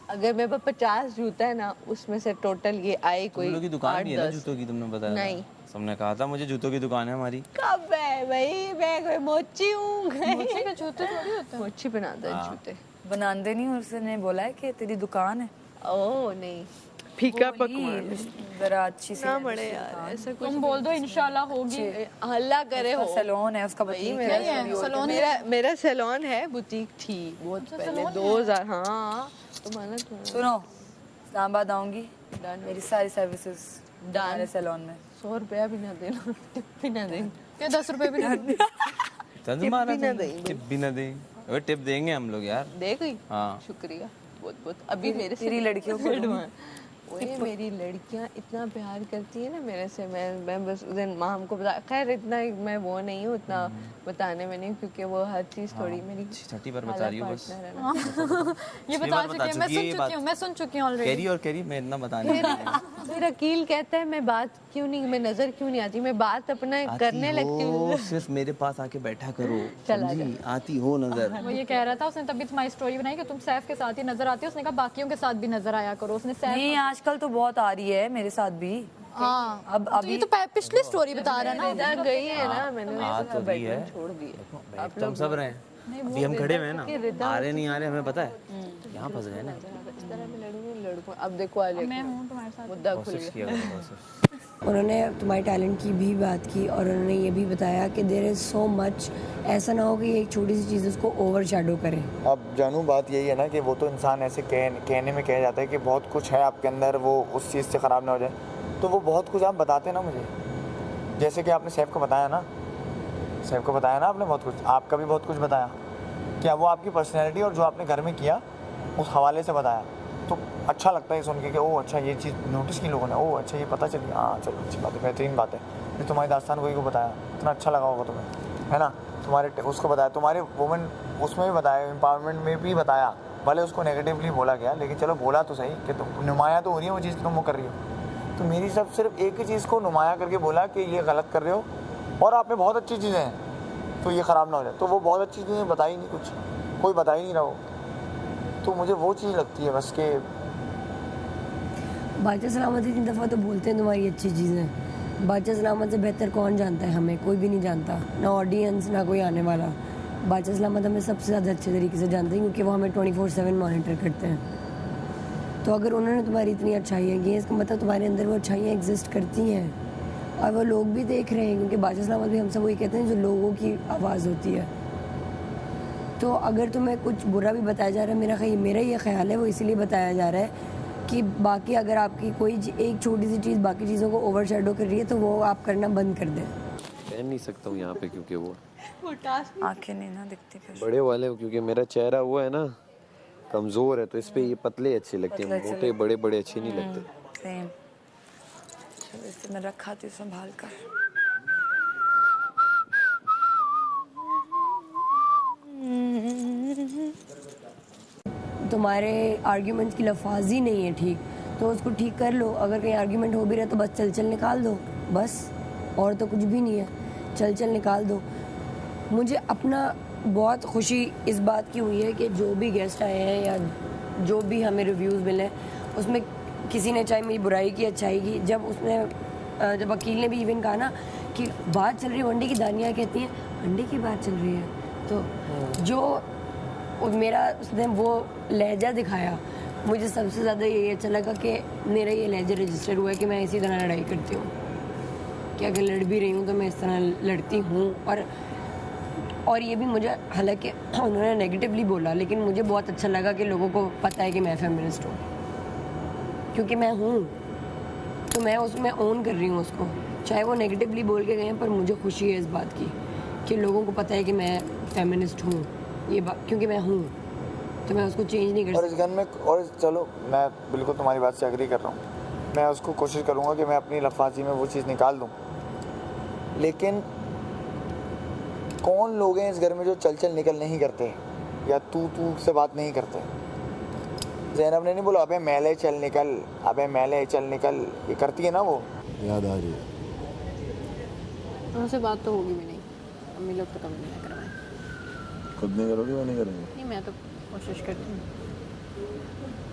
अगर मेरे पास 50 जूता है ना, उसमें से टोटल ये आए कोई 8-10 की दुकान भी है ना जूतों की, तुमने बताया नहीं, सबने कहा था मुझे जूतों की दुकान है हमारी। कब है भाई, मैं कोई मोची हूँ, मोची के जूते थोड़ी होते हैं, मोची बनाता है जूते, बनाते नहीं। उसने बोला है कि तेरी दुकान है। ओ नहीं, फीका पकवान जरा अच्छी सी ना बड़े यार, ऐसा कुछ तुम बोल दो इंशाल्लाह होगी, हल्ला करे हो। सैलून है उसका, मेरा सैलून है, बुटीक थी बहुत पहले 2000। हाँ तो माना सुनो, इस्लामाबाद आऊंगी, मेरी सारी सर्विसेज डाल सैलून में। 100 रुपया भी ना देना, टिप भी ना देना, क्या 10 रुपए भी ना टिप भी ना दें, टिप देंगे हम लोग यार। दे गई, हाँ शुक्रिया बहुत बहुत। अभी मेरे तेरी लड़कियों को ओए मेरी लड़कियां इतना प्यार करती है ना मेरे से, मैं बस उस दिन माँ हमको बता, खैर इतना मैं वो नहीं हूँ, इतना बताने में नहीं, क्योंकि वो हर चीज थोड़ी मेरी छठी बार बता रही हूँ बस। ये बता चुकी हूँ, मैं सुन चुकी हूँ ऑलरेडी। कैरी मैं इतना बताने फिर अकील कहता है मैं बात क्यों नहीं, मैं नजर क्यों नहीं आती, मैं बात अपना करने लगती हूँ, सिर्फ मेरे पास आके बैठा करो, चला समझी? आती हो नजर। वो ये कह रहा था, उसने तभी तुम्हारी स्टोरी बनाई कि तुम सैफ के साथ ही नजर आती हो, उसने कहा बाकियों के साथ भी नजर आया करो। उसने सैफ नहीं, आजकल तो बहुत आ रही है मेरे साथ भी। हाँ अब तो ये तो पिछली स्टोरी बता रहा है ना, गई है ना, मैंने तो दी है, छोड़ दिया। आप लोग सब रहे अभी हम खड़े हुए हैं ना, आ रहे नहीं आ रहे हमें पता है, यहाँ फंस गए ना। इस तरह मैं लड़ूंगी, अब देखो मैं हूँ तुम्हारे साथ। मुद्दा खुल गया। उन्होंने तुम्हारे टैलेंट की भी बात की और उन्होंने ये भी बताया कि देयर इज़ सो मच, ऐसा ना हो कि एक छोटी सी चीज़ उसको ओवर शैडो करे। अब जानू बात यही है ना कि वो तो इंसान ऐसे कहने में कह जाता है कि बहुत कुछ है आपके अंदर, वो उस चीज़ से ख़राब ना हो जाए, तो वो बहुत कुछ आप बताते ना मुझे, जैसे कि आपने सैफ को बताया ना, सैफ को बताया ना आपने बहुत कुछ, आपका भी बहुत कुछ बताया, क्या वो आपकी पर्सनैलिटी और जो आपने घर में किया उस हवाले से बताया, तो अच्छा लगता है सुन के कि ओह अच्छा ये चीज़ नोटिस की लोगों ने, ओह अच्छा ये पता चली, हाँ चलो अच्छी बात है, बेहतरीन बात है। ये तुम्हारी दास्तान कोई को बताया, इतना अच्छा लगा होगा तुम्हें, है ना, तुम्हारे उसको बताया, तुम्हारे वुमेन उसमें भी बताया, एम्पावरमेंट में भी बताया, भले उसको नेगेटिवली बोला गया, लेकिन चलो बोला तो सही कि तुम नुमाया तो हो रही है वो चीज़ तुम वो कर रही हो। तो मेरी सब सिर्फ एक ही चीज़ को नुमाया करके बोला कि ये गलत कर रहे हो और आप में बहुत अच्छी चीज़ें हैं, तो ये ख़राब ना हो जाए, तो वो बहुत अच्छी चीज़ें बताई नहीं, कुछ कोई बता ही नहीं रहा हो, तो मुझे वो चीज़ लगती है बस के बादशाह सलामत इतनी दफ़ा तो बोलते हैं तुम्हारी अच्छी चीज़ें, बादशाह सलामत से बेहतर कौन जानता है हमें, कोई भी नहीं जानता, ना ऑडियंस ना कोई आने वाला। बादशाह सलामत हमें सबसे ज़्यादा अच्छे तरीके से जानते हैं क्योंकि वो हमें 24/7 मॉनिटर करते हैं। तो अगर उन्होंने तुम्हारी इतनी अच्छाइयाँ की हैं, इसका मतलब तुम्हारे अंदर वो अच्छाइयाँ एग्जिस्ट करती हैं और वो लोग भी देख रहे हैं, क्योंकि बादशाह सलामत भी हमसे वही कहते हैं जो लोगों की आवाज़ होती है। तो अगर तुम्हें कुछ बुरा भी बताया जा रहा है, मेरा ये ख्याल है वो इसीलिए बताया जा रहा है कि बाकी अगर आपकी कोई एक छोटी सी चीज़ बाकी चीज़ों को ओवरशैडो कर रही है तो वो आप करना बंद कर दें। कह नहीं सकता हूँ यहाँ पे क्योंकि वो आंखें नहीं ना दिखती फिर बड़े वाले, क्योंकि मेरा चेहरा वो है ना कमज़ोर है, तो इस पे ये पतले अच्छे लगते हैं, मोटे बड़े बड़े अच्छे नहीं लगते। सेम, इसे मैं रखाती हूँ संभाल कर। तुम्हारे आर्ग्यूमेंट्स की लफाजी नहीं है ठीक, तो उसको ठीक कर लो। अगर कहीं आर्ग्यूमेंट हो भी रहा तो बस चल निकाल दो, बस, और तो कुछ भी नहीं है, चल निकाल दो। मुझे अपना बहुत खुशी इस बात की हुई है कि जो भी गेस्ट आए हैं या जो भी हमें रिव्यूज़ मिले उसमें किसी ने चाहे मेरी बुराई की अच्छाई की, जब वकील ने भी इवन कहा ना कि बात चल रही है अंडे की, दानिया कहती हैं अंडे की बात चल रही है, तो जो मेरा उसने वो लहजा दिखाया, मुझे सबसे ज़्यादा यही अच्छा लगा कि मेरा ये लहजा रजिस्टर हुआ है कि मैं इसी तरह लड़ाई करती हूँ, कि अगर लड़ भी रही हूँ तो मैं इस तरह लड़ती हूँ। और ये भी मुझे, हालांकि उन्होंने नेगेटिवली बोला, लेकिन मुझे बहुत अच्छा लगा कि लोगों को पता है कि मैं फेमिनिस्ट हूँ, क्योंकि मैं हूँ तो मैं उसमें ओन कर रही हूँ उसको, चाहे वो नेगेटिवली बोल के गए हैं, पर मुझे खुशी है इस बात की कि लोगों को पता है कि मैं फेमिनिस्ट हूँ, ये बात क्योंकि मैं हूँ तो मैं उसको चेंज नहीं कर सकती। और इस घर में, और चलो मैं बिल्कुल तुम्हारी बात से एग्री कर रहा हूँ, मैं उसको कोशिश करूँगा कि मैं अपनी लफाजी में वो चीज़ निकाल दूँ, लेकिन कौन लोग हैं इस घर में जो चल निकल नहीं करते या तू से बात नहीं करते? ज़ैनब ने नहीं बोला अबे मैले चल निकल, अबे मैले चल निकल, ये करती है ना वो। याद आ रही है उनसे बात तो होगी भी नहीं, अम्मी लोग तो कभी नहीं करवाएं। खुद नहीं करोगे वो नहीं करेंगे? नहीं, मैं तो कोशिश करती हूँ,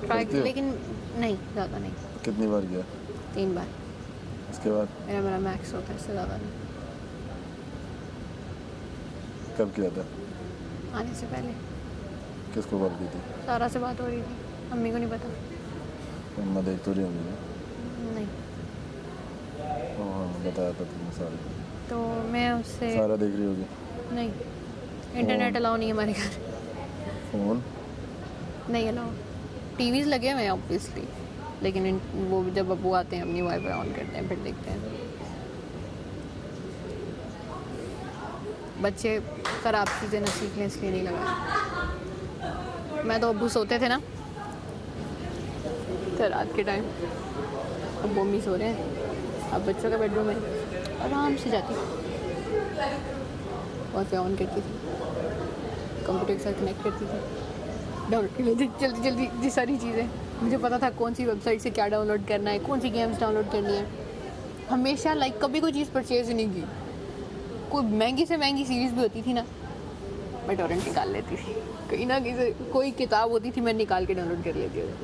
ट्राई, लेकिन नहीं, ज़्यादा नहीं। कितनी बार किया? 3 बार। उसके बाद मेरा मैक्स होता है, इससे ज़्यादा नहीं। कब किया था? आने से पहले। किसको कॉल की थी? सारा से बात हो रही थी, अम्मी को नहीं पता। अम्मा देख तो रही होंगी? नहीं। हाँ बताया था तुमने सारा। तो मैं उससे सारा देख रही होगी? नहीं, इंटरनेट अलाउ नहीं है हमारे घर। फ़ोन नहीं अलाउ, टीवीज़ लगे हुए हैं ऑब्वियसली, लेकिन वो जब अब्बू आते हैं अपनी वाईफाई ऑन करते हैं फिर देखते हैं। बच्चे ख़राब चीज़ें न सीखें इसलिए नहीं लगा। मैं तो अब्बू सोते थे ना तो रात के टाइम, अब मम्मी सो रहे हैं, अब बच्चों का बेडरूम है, आराम से जाती वाईफाई ऑन करती थी, कंप्यूटर के साथ कनेक्ट करती थी, डाउनलोड कर लेती जल्दी जल्दी ये सारी चीज़ें। मुझे पता था कौन सी वेबसाइट से क्या डाउनलोड करना है, कौन सी गेम्स डाउनलोड करनी है। हमेशा कभी कोई चीज़ परचेज़ ही नहीं की। कोई महंगी से महंगी सीरीज़ भी होती थी ना, मैं टॉरेंट निकाल लेती थी, कहीं ना कहीं से कोई किताब होती थी मैं निकाल के डाउनलोड कर लेती थी।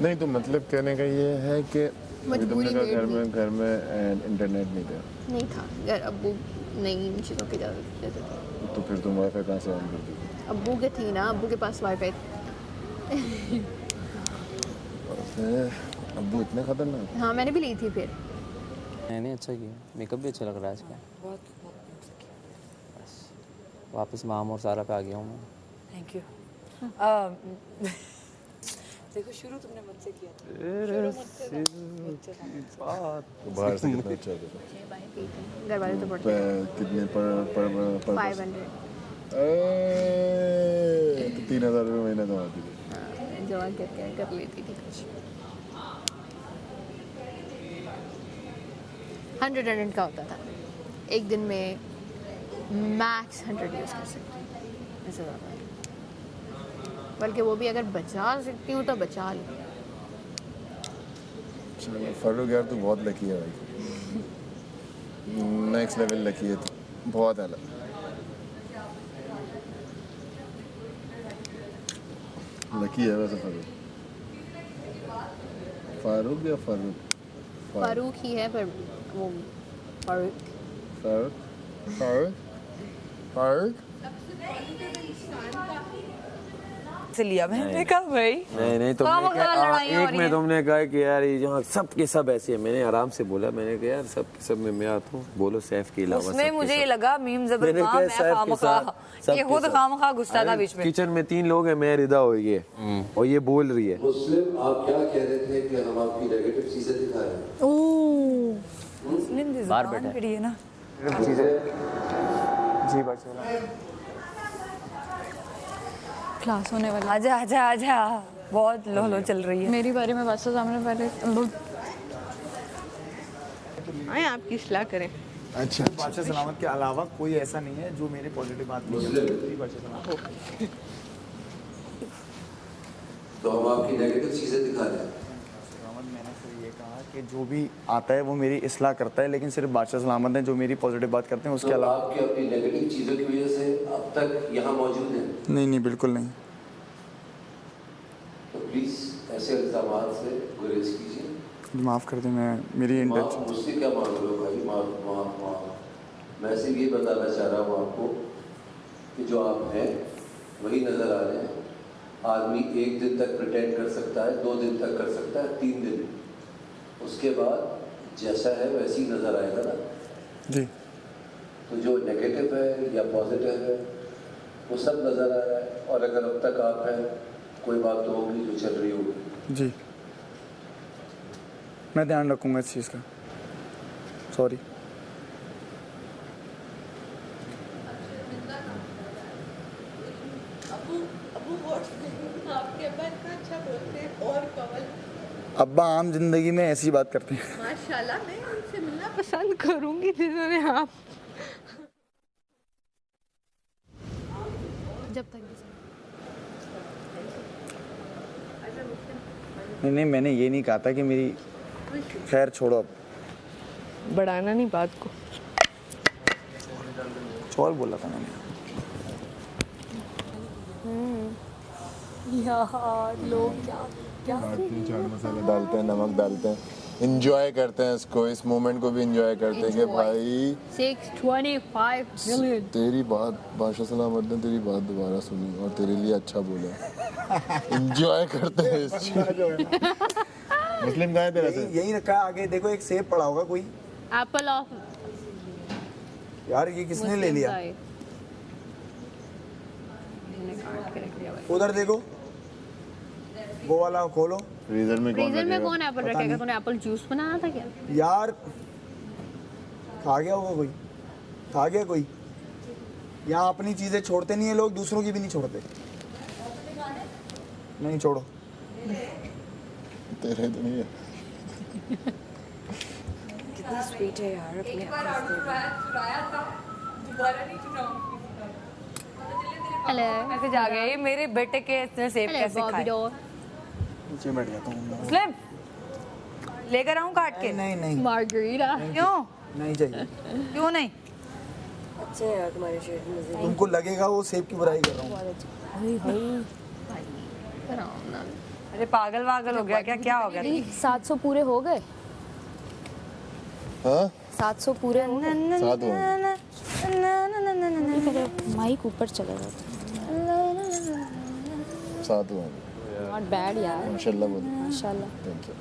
नहीं तो मतलब कहने का ये है कि तुमने कहा घर में इंटरनेट नहीं था? नहीं था, यार अब्बू नई चीज़ों की इजाज़त देते थे। तो फिर तुम वाईफाई कहाँ से ऑन करती थी? अब्बू के थी ना, अब्बू के पास वाईफाई। अब्बू इतने खतरनाक? हाँ मैंने भी ली थी फिर। मैंने अच्छा किया, मेकअप भी अच्छा लग रहा है इसका। बस वापस माम और सारा पे आ गया हूँ मैं। Thank you. देखो शुरू तुमने मुझसे किया था। बाहर से कितना अच्छा होता था? घर वाले तो पढ़ते कितने पर 500 तो 3000 रुपये महीना कमाती थी। जमा करके कर लेती थी कुछ। 100 का होता था, एक दिन में मैक्स 100 यूज़ कर सकती हूँ, ऐसे ज़्यादा नहीं। बल्कि वो भी अगर बचा सकती हूँ तो बचा लूँ। फारूक यार तू बहुत लकी है भाई, नेक्स्ट लेवल लकी है तू, बहुत अलग। लकी है वैसे फारूक या फारूक? फारूक ही है पर वो फारूक से लिया मैंने कहा भाई नहीं तुमने कहा, एक में तुमने कहा कि यार ये जहाँ सब के सब ऐसे हैं, मैंने आराम से बोला, मैंने कहा यार सब के सब में मैं आता हूँ, बोलो सैफ के अलावा। उसमें मुझे ये लगा मीम जबर था, मैं खामखा ये खुद खामखा गुस्सा था बीच में। किचन में 3 लोग हैं, मैं रिदा हो ये और ये बोल रही है। मुस्लिम आप क्या कह रहे थे कि हम आपकी नेगेटिव चीजें दिखा रहे हैं? ओह मुस्लिम की बाहर जुबान बैठे पड़ी है ना। जी बच्चे क्लास होने वाली। आजा आजा आजा, बहुत लो लो चल रही है। मेरी बारी में बस सामने पहले आए आपकी सलाह करें। अच्छा बादशाह सलामत के अलावा कोई ऐसा नहीं है जो मेरे पॉजिटिव बात नहीं है। तो हम आपकी नेगेटिव चीजें दिखा रहे हैं। मैंने सिर्फ ये कहा कि जो भी आता है वो मेरी इस्लाह करता है, लेकिन सिर्फ बादशाह सलामत हैं जो मेरी पॉजिटिव बात करते हैं, उसके तो अलावा आपकी अपनी नेगेटिव चीज़ों की वजह से अब तक यहाँ मौजूद हैं? नहीं, बिल्कुल नहीं। तो प्लीज़ ऐसे इल्ज़ामात से गुरेज कीजिए। माफ़ कर दें, मैं मेरी इंटेंशन। मुझसे क्या मांग रहे हो भाई? माफ। मैं सिर्फ ये बताना चाह रहा हूँ आपको कि जो आप हैं वही नज़र आ रहे हैं। आदमी 1 दिन तक प्रिटेंड कर सकता है, 2 दिन तक कर सकता है, 3 दिन, उसके बाद जैसा है वैसे ही नज़र आएगा ना जी। तो जो नेगेटिव है या पॉजिटिव है वो सब नज़र आ रहा है, और अगर अब तक आप हैं कोई बात तो होगी जो चल रही होगी। जी, मैं ध्यान रखूँगा इस चीज़ का। सॉरी। अब्बा आम जिंदगी में ऐसी बात करते हैं। माशाल्लाह, मैं उनसे मिलना पसंद करूंगी जिन्होंने आप जब तक नहीं, मैंने ये नहीं कहा था कि मेरी, खैर छोड़ो अब, बढ़ाना नहीं बात को। चौल बोला था मैंने। यार लोग क्या चाट मसाला डालते हैं, नमक डालते हैं, इंजॉय करते हैं इसको, इस मोमेंट को भी इंजॉय करते हैं कि भाई 625 million। तेरी बात बादशाह सलामत ने तेरी बात दोबारा सुनी और तेरे लिए अच्छा बोला। इंजॉय करते हैं इस चीज। मुस्लिम कहाँ है तेरा से? यही रखा है आगे, देखो एक सेब पड़ा होगा कोई। एप्पल ऑफ यार ये किसने ले लिया? उधर देखो, वो वाला खोलो। फ्रीजर में कौन एप्पल रखेगा? तूने एप्पल जूस बनाया था क्या? यार खा गया होगा कोई, खा गया कोई। यहाँ अपनी चीजें छोड़ते नहीं है लोग, दूसरों की भी नहीं छोड़ते। नहीं छोड़ो, तेरे तो नहीं है। कितनी स्वीट है यार अपने हेलो, मैसेज आ गया, ये मेरे बेटे के इसने सेब कैसे खाए? नीचे बैठ जाता हूँ। मुस्लिम लेकर आऊँ काट के? नहीं मार्गरीटा। क्यों नहीं चाहिए। क्यों नहीं? अच्छे हैं यार तुम्हारे शेड में। तुमको लगेगा वो सेब की बुराई कर रहा हूँ। अरे पागल वागल हो गया क्या हो गया? 700 पूरे हो गए। हाँ 700 पूरे हो गए। 7 हो। माइक ऊपर चला जाता। 7 हो। नॉट बैड यार, माशाल्लाह बोल। माशाल्लाह। Thank you.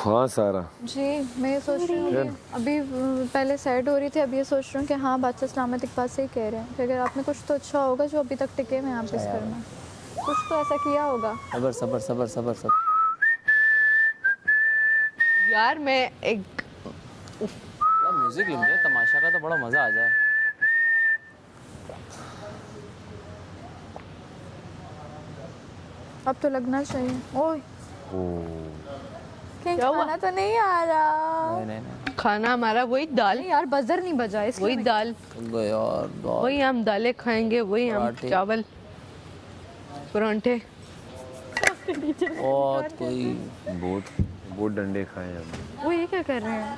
हाँ सारा जी, मैं ये सोच रही हूँ कि अभी पहले सैड हो रही थी, अब ये सोच रही हूँ कि हाँ बादशाह सलामत एक बात सही कह रहे हैं कि अगर आप में कुछ तो अच्छा होगा जो अभी तक टिके में यहाँ पे इस घर में, कुछ तो ऐसा किया होगा। सबर सबर सबर सबर सबर। यार मैं एक म्यूजिक लिख दे, तमाशा का तो बड़ा मजा आ जाए। अब तो लगना चाहिए। ओए क्या खाना तो नहीं आ रहा। नहीं खाना हमारा वही दाल। नहीं यार बजर नहीं बजा, वही दाल, यार वही हम दालें खाएंगे, वही हम चावल परांठे। बहुत कोई बहुत डंडे खाए हमने। वो ये क्या कर रहे हैं?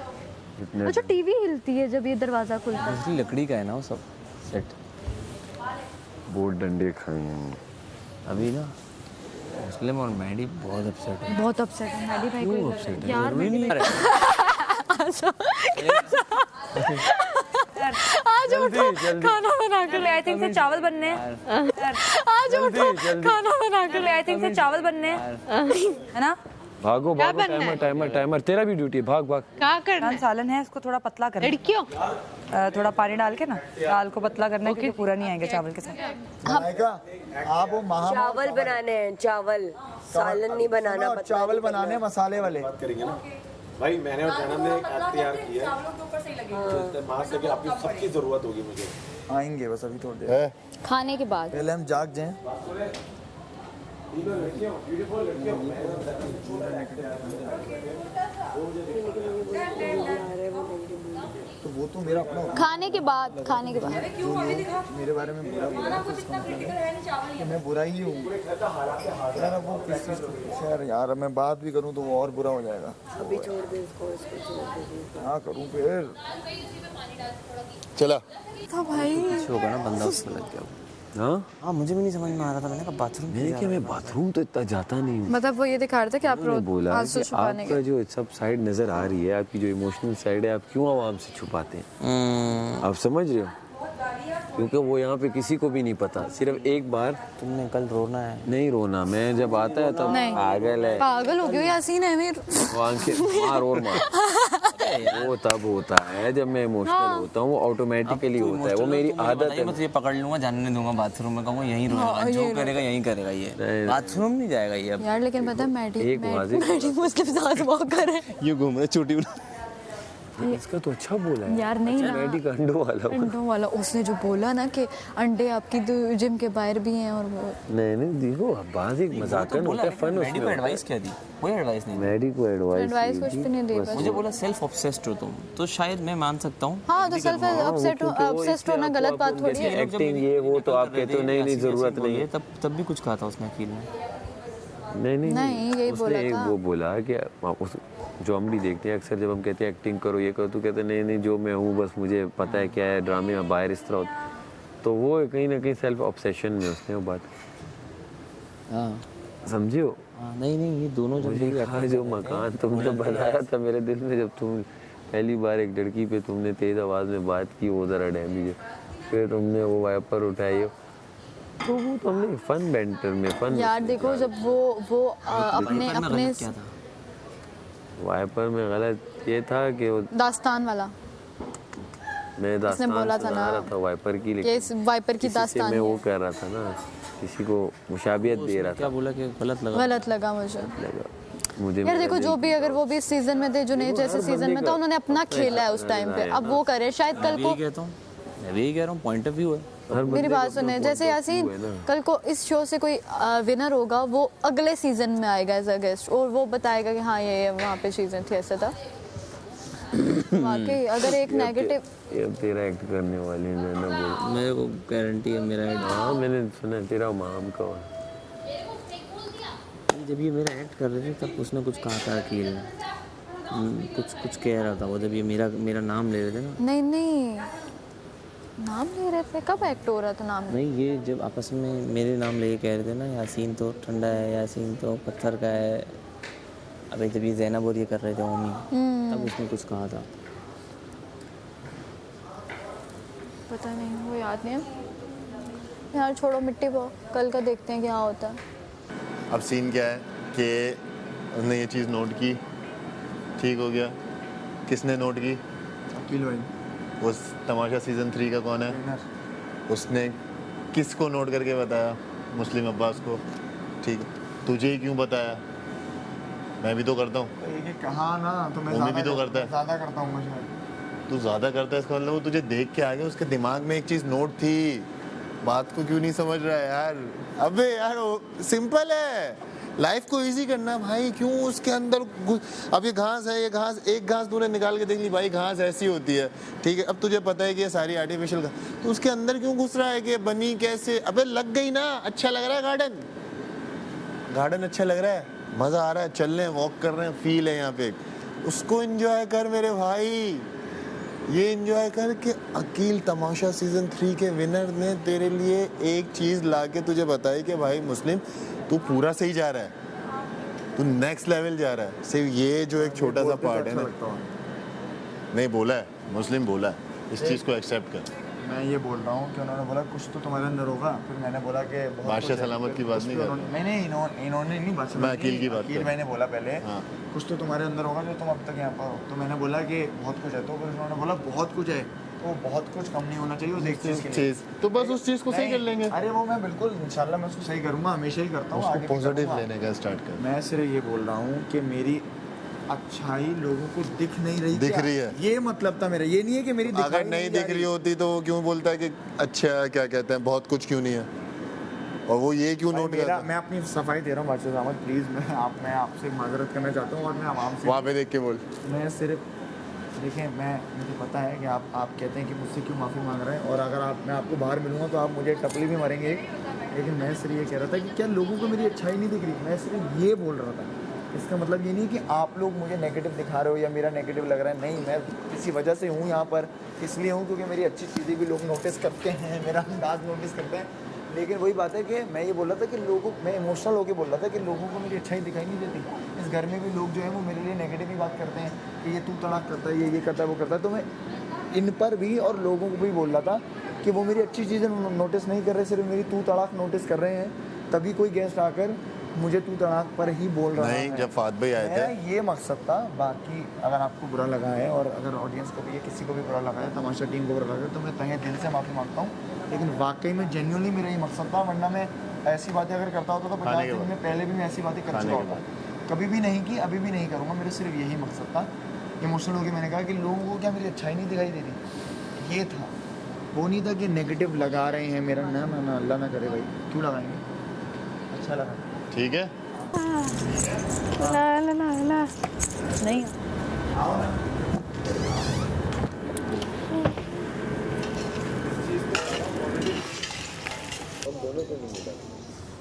इतने अच्छा टीवी हिलती है जब ये दरवाजा खुलता है। दूसरी लकड़ी का है ना वो सब सेट। बहुत डंडे खाए हमने। अभी ना मुस्लिम और मैडी बहुत अपसेट है। बहुत अपसेट है मैडी भाई को। अपसेट है यार भी नहीं आज उठो खाना बना कर। आई थिंक से चावल बनने हैं। आज उठो खाना बना कर। आई थिंक से चावल बनने हैं, है ना? भागो भागो, टाइमर तेरा भी ड्यूटी है, भाग क्या करना है? सालन है, इसको थोड़ा पतला करना। लड़कियों थोड़ा पानी डाल के ना दाल को पतला करना है, क्योंकि पूरा नहीं आएंगे चावल के साथ। आप वो चावल बनाने हैं, चावल, सालन नहीं बनाना। चावल बनाने मसाले वाले बात करेंगे ना भाई। मैंने और जनाब ने एक ऐप तैयार किया है, वहाँ से कि आपकी सबकी जरूरत होगी मुझे। आएंगे बस अभी थोड़ी देर खाने के बाद। पहले हम जाग जाएं। तो वो तो मेरा अपना खाने के बाद मेरे बारे में बुरा बोला तो मैं बुरा ही हूँ यार। अब वो किस चीज़ को यार मैं बात भी करूँ तो वो और बुरा हो जाएगा। अभी छोड़ दे इसको हाँ करूँ फिर चला भाई होगा ना बंदा उसमें लग गया। हाँ मुझे भी नहीं समझ में आ रहा था। मैंने कहा बाथरूम मैंने क्या, मैं बाथरूम तो इतना जाता नहीं हूँ। मतलब वो ये दिखा रहे थे कि आप बोला आंसू कि छुपाने आपका जो सब साइड नजर आ रही है, आपकी जो इमोशनल साइड है, आप क्यों आवाम से छुपाते हैं? आप समझ रहे हो? क्योंकि वो यहाँ पे किसी को भी नहीं पता। सिर्फ एक बार तुमने कल रोना है। नहीं रोना, मैं जब आता है तब पागल है, पागल हो गए यासीन है वो आंखें मार और मार। वो तब होता है जब मैं इमोशनल होता हूँ, वो ऑटोमेटिकली होता है, वो मेरी आदत है। मैं तुझे पकड़ लूंगा, जाने दूंगा बाथरूम में, कहूँगा यहीं रोएगा, जो करेगा यहीं करेगा। ये बाथरूम नहीं जाएगा ये अब यार। लेकिन पता है मैडी मुझके साथ वॉक करे, ये घूम रहा छोटी इसका तो अच्छा बोला है यार। नहीं ना, मैडी का अंडों वाला उसने जो बोला ना कि अंडे आपकी जिम के बाहर भी हैं और वो नहीं देखो बात एक मजाकन होता है, फन मैडी को एडवाइस क्या दी? कोई एडवाइस नहीं। मैडी को एडवाइस कुछ भी नहीं दी। मुझे बोला सेल्फ ऑब्सेस्ड हो तुम, तो शायद मैं मान सकता हूँ। हाँ तो सेल्फ ऑब्सेस्ड होना गलत बात थोड़ी है। एक्टिंग ये वो तो आप कहते हो नहीं जरूरत नहीं है। तब भी कुछ कहा था उसने अकील में? नहीं यही बोला था। वो बोला कि जो हम भी देखते हैं अक्सर, जब हम कहते हैं एक्टिंग करो ये करो, तो कहते नहीं जो मैं हूँ बस मुझे पता है क्या है, ड्रामे में बाहर इस तरह होता। तो वो कहीं ना कहीं सेल्फ ऑब्सेशन में उसने वो बात समझियो। नहीं ये दोनों जो मकान तुमने बनाया था मेरे दिल में, जब तुम पहली बार एक लड़की पे तुमने तेज आवाज में बात की, वो जरा डैमेज है, फिर तुमने वो वाइपर उठाई, तो वो तो हमने फन बैंटर में फन यार देखो जब वो अपने वाइपर में गलत ये था कि वो दास्तान वाला मैं दास्तान बोला था ना, रहा था वाइपर की, लेकिन वाइपर की दास्तान मैं वो कर रहा था ना, किसी को मुशाबियत दे रहा था। क्या बोला कि गलत लगा मुझे यार। देखो जो भी, अगर वो भी इस सीजन में थे, जो नहीं जैसे सीजन में था, उन्होंने अपना खेला है उस टाइम पे, अब वो करे शायद कल को। मैं भी कह रहा हूँ पॉइंट ऑफ व्यू है। मेरी बात सुने, जैसे यासीन कल को इस शो से कोई विनर होगा, वो अगले सीजन में आएगा एज अ गेस्ट और वो बताएगा कि हाँ ये वहाँ पे सीजन थी, ऐसा था। वाकई अगर एक नेगेटिव ये तेरा एक्ट करने वाली है ना, बोल मेरे को गारंटी है मेरा एक्ट। हाँ मैंने सुना तेरा माम का। जब ये मेरा एक्ट कर रहे थे तब उसने कुछ कहा था अकील, कुछ कह रहा था वो, जब ये मेरा नाम ले रहे थे ना। नहीं नाम ले रहे थे, कब एक्ट हो रहा था नाम? नहीं ये जब आपस में मेरे नाम लेके कह रहे थे ना, यासीन तो ठंडा है, यासीन तो पत्थर का है। अबे जब ये ज़ैनब और ये कर रहे थे मम्मी, तब उसने कुछ कहा था। पता नहीं, वो याद नहीं है यार। छोड़ो मिट्टी को, कल का देखते हैं क्या होता है। अब सीन क्या है कि उसने ये चीज़ नोट की, ठीक हो गया। किसने नोट की? अकील भाई। उस तमाशा सीजन 3 का कौन है? उसने किसको नोट करके बताया? मुस्लिम अब्बास को। ठीक है, तुझे ही क्यों बताया? मैं भी तो करता हूँ। कहा ना, तो मैं भी तो करता है। ज़्यादा करता हूँ शायद। तू ज़्यादा करता है, इसका मतलब वो तुझे देख के आ गया, उसके दिमाग में एक चीज़ नोट थी। बात को क्यों नहीं समझ रहा है यार? अबे यार सिंपल है, लाइफ को इजी करना भाई। क्यों उसके अंदर अब ये घास है, ये घास, एक घास तूने निकाल के देख ली भाई, घास ऐसी होती है, ठीक है। अब तुझे पता है कि ये सारी आर्टिफिशियल घास, तो उसके अंदर क्यों घुस रहा है कि बनी कैसे? अबे लग गई ना, अच्छा लग रहा है गार्डन अच्छा लग रहा है, मजा आ रहा है, चल रहे हैं, वॉक कर रहे हैं, फील है यहाँ पे, उसको एंजॉय कर मेरे भाई। ये एंजॉय कर के अकील तमाशा सीजन 3 के विनर ने तेरे लिए एक चीज ला के तुझे बताई कि भाई मुस्लिम तू पूरा सही जा रहा है, तू नेक्स्ट लेवल जा रहा है। सिर्फ ये जो एक छोटा सा पार्ट है ना, नहीं बोला है, मुस्लिम बोला है, इस चीज को एक्सेप्ट कर। मैं ये बोल रहा हूँ कि उन्होंने बोला कुछ तो तुम्हारे अंदर होगा, फिर मैंने बोला कि बादशाह सलामत की बात नहीं कर रहा। नहीं इन्होंने नहीं बात, मैं अकील की बात अकील मैंने बोला पहले, कुछ तो तुम्हारे अंदर होगा जो तुम अब तक यहाँ पर हो। तो मैंने बोला कि बहुत कुछ है, तो फिर उन्होंने बोला बहुत कुछ है, तो बहुत कुछ कम नहीं होना चाहिए उस एक चीज़, तो बस उस चीज़ को सही कर लेंगे। अरे वो मैं बिल्कुल इंशाल्लाह मैं उसको सही करूँगा, हमेशा ही करता हूँ, उसको पॉजिटिव लेने का स्टार्ट कर। मैं सिर्फ ये बोल रहा हूँ कि मेरी अच्छाई लोगों को दिख नहीं रही, दिख रही है, ये मतलब था मेरा। ये नहीं है कि मेरी अगर नहीं दिख रही होती तो वो क्यों बोलता है कि अच्छा क्या कहते हैं बहुत कुछ क्यों नहीं है? और वो ये क्यों नोट मेरा करता? मैं अपनी सफाई दे रहा हूँ बादशाह अहमद, प्लीज़ मैं आपसे माजरत करना चाहता हूँ और मैं आवाम से वहाँ पे देख के बोल। मैं सिर्फ देखें, मुझे पता है कि आप कहते हैं कि मुझसे क्यों माफ़ी मांग रहे हैं, और अगर मैं आपको बाहर मिलूँगा तो आप मुझे टपली भी मारेंगे, लेकिन मैं सिर्फ ये कह रहा था कि क्या लोगों को मेरी अच्छाई नहीं दिख रही, मैं सिर्फ ये बोल रहा था। इसका मतलब ये नहीं कि आप लोग मुझे नेगेटिव दिखा रहे हो या मेरा नेगेटिव लग रहा है, नहीं, मैं किसी वजह से हूँ यहाँ पर, इसलिए हूँ क्योंकि मेरी अच्छी चीज़ें भी लोग नोटिस करते हैं, मेरा अंदाज नोटिस करते हैं। लेकिन वही बात है कि मैं ये बोल रहा था कि मैं इमोशनल होकर बोल रहा था कि लोगों को मेरी अच्छाई दिखाई नहीं देती। इस घर में भी लोग जो है वो मेरे लिए नेगेटिव ही बात करते हैं कि ये तू तड़ाक करता है, ये करता है, वो करता है। तो मैं इन पर भी और लोगों को भी बोल रहा था कि वो मेरी अच्छी चीज़ें नोटिस नहीं कर रहे, सिर्फ मेरी तू तड़ाक नोटिस कर रहे हैं। तभी कोई गेस्ट आकर मुझे तू तड़ाक पर ही बोल रहा है। नहीं, जब फात भाई आए थे ये मकसद था। बाकी अगर आपको बुरा लगा है और अगर ऑडियंस को भी या किसी को भी बुरा लगा है, तमाशा टीम को बुरा लगा है, तो मैं तहे दिल से माफ़ी मांगता हूँ। लेकिन वाकई में जेन्युइनली मेरा ये मकसद था, वरना मैं ऐसी बातें अगर करता होता तो 50 दिन में पहले भी मैं ऐसी बातें कर चुका होता। कभी भी नहीं की, अभी भी नहीं करूँगा। मेरा सिर्फ यही मकसद था। इमोशनल होकर मैंने कहा कि लोगों को क्या मेरी अच्छाई नहीं दिखाई दे रही, ये था। वो नहीं था कि नेगेटिव लगा रहे हैं मेरा। ना ना ना, अल्लाह ना करे भाई, क्यों लगाएंगे, अच्छा लगा, ठीक है। ला ला ला ला नहीं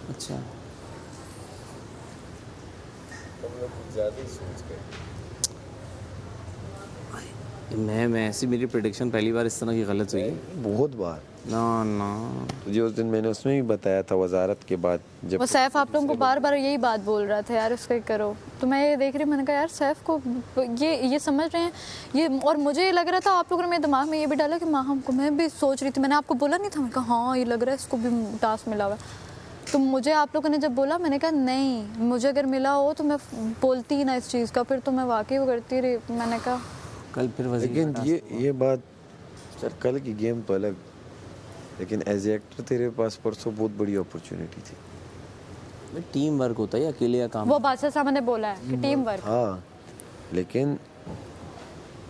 अच्छा, मैं ऐसी मेरी प्रेडिक्शन पहली बार इस तरह की गलत हुई है बहुत बार। ना तुझे उस दिन मैंने उसमें भी बताया था वजारत के बाद, जब वो सैफ आप लोगों को बार बार यही बात बोल रहा था यार उसका करो, तो मैं ये देख रही, मैंने कहा यार सैफ को ये समझ रहे हैं ये, और मुझे ये लग रहा था आप लोगों ने मेरे दिमाग में ये भी डाला कि माहम को, मैं भी सोच रही थी, मैंने आपको बोला नहीं था, मैंने कहा हाँ ये लग रहा है इसको भी टास्क मिला हुआ। तो मुझे आप लोगों ने जब बोला, मैंने कहा नहीं, मुझे अगर मिला हो तो मैं बोलती ही ना इस चीज़ का, फिर तो मैं वाकई वो करती रही। मैंने कहा कल फिर लेकिन ये बात सर, कल की गेम तो अलग, लेकिन एज एक्टर तेरे पास परसों बहुत बड़ी अपॉर्चुनिटी थी। टीम वर्क होता है, अकेले का काम। वो बादशाह साहब ने बोला है कि टीम वर्क। हाँ, लेकिन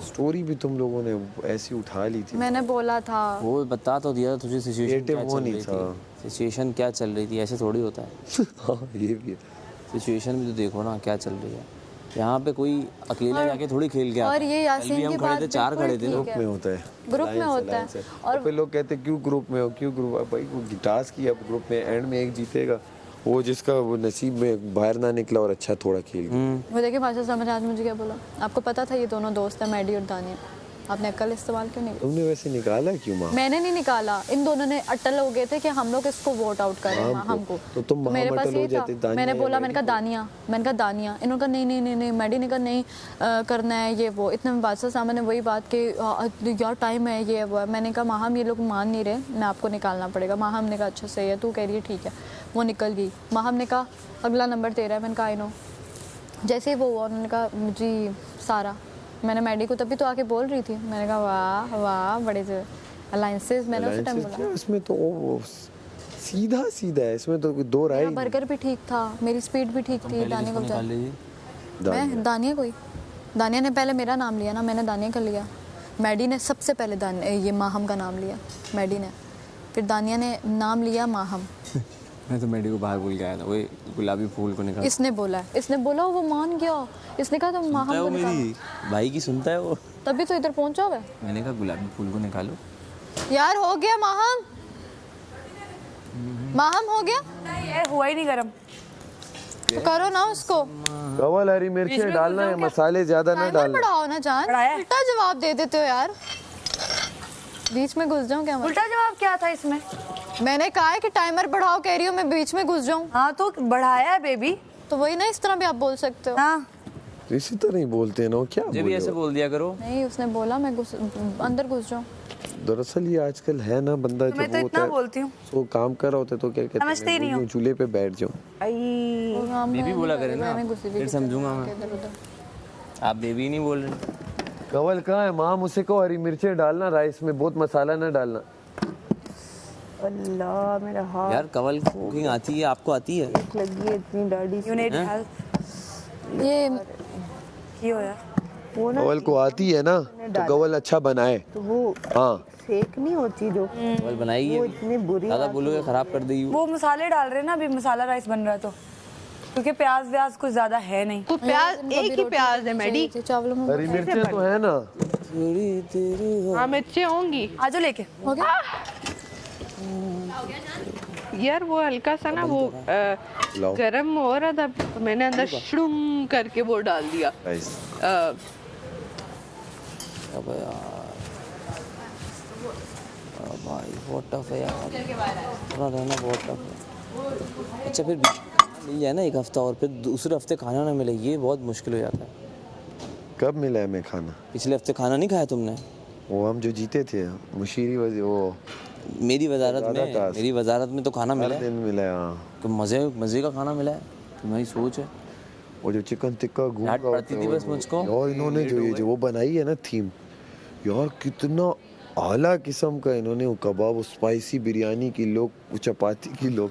स्टोरी भी तुम लोगों ने ऐसी उठा ली थी। मैंने बोला था, वो बता तो दिया तुझे सिचुएशन क्या चल रही थी, सिचुएशन क्या चल रही थी, ऐसे थोड़ी होता है। हाँ, ये भी है। सिचुएशन भी तो देखो ना क्या चल रही है। यहाँ पे कोई अकेले जाके थोड़ी खेल के आता है। और ये यासीन की बात खड़े थे, 4 खड़े थे। ग्रुप में होता है, ग्रुप में होता है। और फिर लोग कहते हैं क्यों ग्रुप में हो, क्यों ग्रुप, भाई वो गिटार्स की अब ग्रुप में एंड में एक जीतेगा, वो जिसका वो नसीब में बाहर ना निकला और अच्छा थोड़ा खेल गया। वो देखिए बादशाह साहब ने आज मुझे क्या बोला, आपको पता था ये दोनों दोस्त हैं, मैडी और दानिया, आपने अक्ल इस्तेमाल क्यों नहीं? तुमने वैसे निकाला क्यों? माँ मैंने नहीं निकाला, इन दोनों ने अटल हो गए थे कि हम लोग इसको वोट आउट करें हमको। तो तुम मेरे पास ये था, मैंने बोला, मैंने कहा दानिया, इन्होंने कहा नहीं, मैडी ने कहा नहीं करना है ये वो। इतने में बादशाह साहब ने वही बात कि यार टाइम है ये वो है। मैंने कहा माहम ये लोग मान नहीं रहे, मैं आपको निकालना पड़ेगा। माहम ने कहा अच्छा सही है, तू कह रही है ठीक है। वो निकल गई। माहम ने कहा अगला नंबर तेरा है। मैंने कहा आई नो। जैसे ही वो हुआ उन्होंने कहा जी सारा, मैंने मैडी को तभी तो आके बोल रही थी, मैंने कहा वाह वाह बड़े जो अलायंसेस, मैंने उस टाइम बोला। इसमें तो सीधा है, इसमें तो दो राय। बर्गर भी ठीक था, मेरी स्पीड भी ठीक थी। दानिया को मैं दानिया ने पहले मेरा नाम लिया ना, मैंने दानिया का लिया। मैडी ने सबसे पहले ये माहम का नाम लिया, मैडी ने, फिर दानिया ने नाम लिया माहम। मैं तो मैडी को बाहर भूल गया था, वही गुलाबी फूल को निकाल। इसने बोला वो मान गया, इसने कहा तुम माहम को निकालो। मेरी भाई की सुनता है वो, तभी तो इधर पहुंचा हुआ है। मैंने कहा गुलाबी फूल को निकालो यार। हो गया माहम हो गया, ये हुआ ही नहीं गरम, तो करो ना उसको। कवल हरी मिर्ची डालना है, मसाले ज्यादा ना डालना। बढ़ाओ ना जान, उल्टा जवाब दे देते हो यार। बीच में घुस जाऊं क्या? उल्टा जवाब क्या था इसमें? मैंने कहा है कि टाइमर बढ़ाओ, कह रही हो मैं बीच में घुस जाऊं। हाँ तो बढ़ाया है बेबी, तो वही ना, इस तरह भी आप बोल सकते हो। हाँ इसी तरह ही बोलते हैं ना, क्या जब भी ऐसे बोल दिया करो। नहीं, उसने बोला मैं अंदर घुस जाऊं। दरअसल ये आजकल है ना, बंदा जब मैं तो इतना बोलती हूँ, तो काम कर रहा होता है तो क्या कहते हैं, चूल्हे पे बैठ जाओ। बेबी बोला करे ना, फिर समझूंगा मैं। आप बेबी नहीं बोल रहे। कवल कहाँ है? माँ मुझसे कहो हरी मिर्ची डालना राइस में, बहुत मसाला ना डालना। अल्लाह मेरा हाथ। यार कवल कुकिंग आती है, आपको आती है? लगी है इतनी डैडी। You need help. ये क्यों यार? कवल को आती है ना तो कवल अच्छा बनाए। तो वो हाँ फेक नहीं होती जो कवल बनाई वो है, इतनी बुरी ज़्यादा बोलोगे खराब कर देगी वो मसाले डाल रहे हैं ना, अभी मसाला राइस बन रहा है तो, क्योंकि प्याज व्याज कुछ ज्यादा है नहीं। तो प्याज एक ही प्याज है मैडी, चावलों में हरी मिर्चें तो है ना। हाँ मिर्चें होंगी। आजो लेके हो गया। यार वो हल्का सा ना वो गरम हो रहा था, तो मैंने अंदर शुम करके वो डाल दिया। अब यार भाई बहुत टफ है यार, थोड़ा रहना बहुत टफ है। अच्छा फिर मिल जाए ना एक हफ्ता और फिर दूसरे हफ्ते खाना ना मिले, ये बहुत मुश्किल हो जाता है। कब मिला है मैं खाना? पिछले हफ्ते खाना नहीं खाया तुमने? वो हम जो जीते थे मुशीरी वो मेरी वजारत में तो खाना मिला है। दिन मिला है। हाँ तो मजे का खाना मिला है, तुम्हारी सोच है। वो जो चिकन टिक्का घूम पड़ती थी बस मुझको। और इन्होंने जो वो बनाई है ना थीम, यार कितना आला किस्म का इन्होंने वो कबाब, वो स्पाइसी बिरयानी की लोग, वो चपाती की लोग,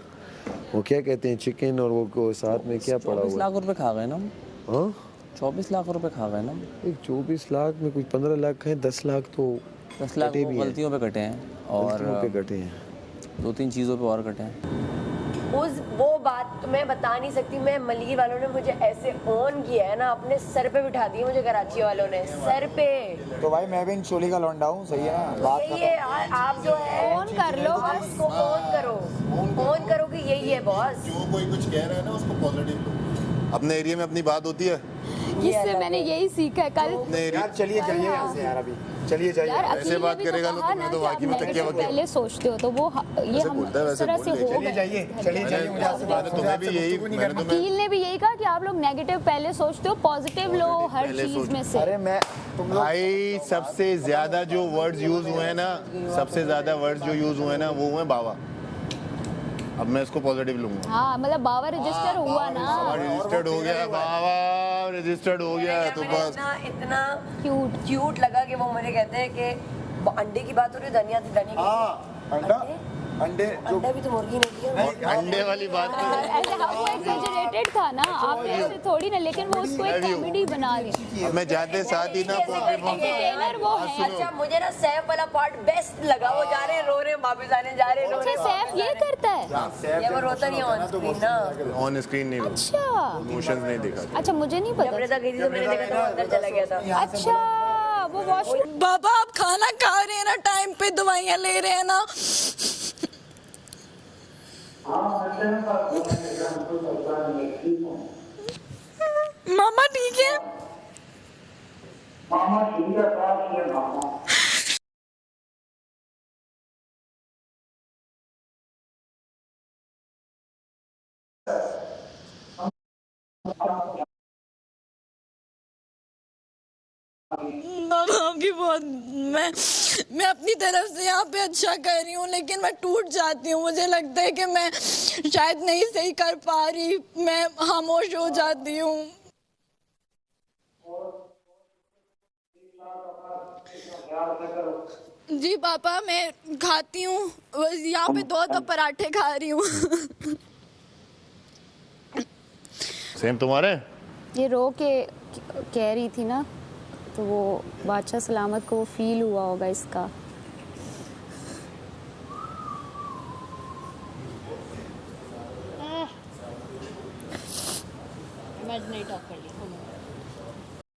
वो क्या कहते हैं चिकन, और वो साथ में क्या पड़ा हुआ। 24 लाख रुपए खा गए ना। हाँ 24 लाख रुपए खा गए ना। एक 24 लाख में कुछ 15 लाख है, 10 लाख तो 10 लाख गलतियों पे कटे हैं और कटे हैं, 2-3 चीज़ों पे और कटे हैं। वो बात तो मैं बता नहीं सकती। मैं मलिकी वालों ने मुझे ऐसे ऑन किया है ना, अपने सर पे बिठा दिया मुझे कराची वालों ने, सर पे। तो भाई मैं भी इन चोली का लौंडा हूँ, सही है ना बात? यही है आप जो है ऑन कर लो, उसको ऑन करो, ऑन करो कि यही है बॉस। जो कोई कुछ कह रहा है ना उसको पॉजिटिव लो। अपने एरिया में अपनी बात होती है, इससे मैंने यही सीखा है कल। यार चलिए जाइए यहाँ से यार, अभी चलिए जाइए। यार ऐसे बात करेगा तो तुमने तो वाकई में तकिया वकिया पहले सोचते हो तो वो ये हम इस तरह से हो गए। चलिए जाइए मुझे आपसे बात तुम्हें भी यही वकील ने भी यही कहा कि आप लोग नेगेटिव पहले सोचते हो, पॉजिटिव लो हर चीज में से। अरे मैं भाई सबसे ज्यादा जो वर्ड्स यूज हुए हैं ना, सबसे ज्यादा वर्ड्स जो यूज हुए हैं ना वो हुए बाबा। अब मैं इसको पॉजिटिव लूंगा। हाँ मतलब बाबा रजिस्टर हुआ ना, रजिस्टर्ड हो गया, बाबा रजिस्टर्ड हो गया तो बस। इतना क्यूट लगा कि वो मुझे कहते हैं कि अंडे की बात हो रही, धनिया थी धनिया की अंडे भी तो मुर्गी ने दिया। अंडे वाली बात ऐसे वो एक्सैजरेटेड था ना, आप ऐसे थोड़ी ना, लेकिन वो उसको एक कॉमेडी बना रहे। मैं जाते साथ ही ना टेलर वो है। अच्छा मुझे ना सैफ वाला पार्ट बेस्ट लगा, वो जा रहे हैं रो रहे हैं वापस आने जा रहे हैं। अच्छा सैफ ये करता है? ये वो रोता नहीं ऑन स्क्रीन ना, ऑन स्क्रीन नहीं। अच्छा इमोशंस नहीं दिखा। अच्छा मुझे नहीं पता। जब गई थी तो मैंने देखा था अंदर चला गया था। अच्छा वो वॉशरूम। बाबा आप खाना खा रहे हैं ना, टाइम पे दवाइयाँ ले रहे हैं ना। मामा ठीक है? मामा ठीक है मामा। आपकी बहुत मैं अपनी तरफ से यहाँ पे अच्छा कर रही हूँ, लेकिन मैं टूट जाती हूँ। मुझे लगता है कि मैं शायद नहीं सही कर पा रही, मैं खामोश हो जाती हूँ। जी पापा मैं खाती हूँ, यहाँ पे 2 पराठे खा रही हूँ। सेम तुम्हारे? ये रो के कह रही थी ना, तो वो बादशाह सलामत को वो फील हुआ होगा इसका। इमेजिनेट ऑफ कर ली।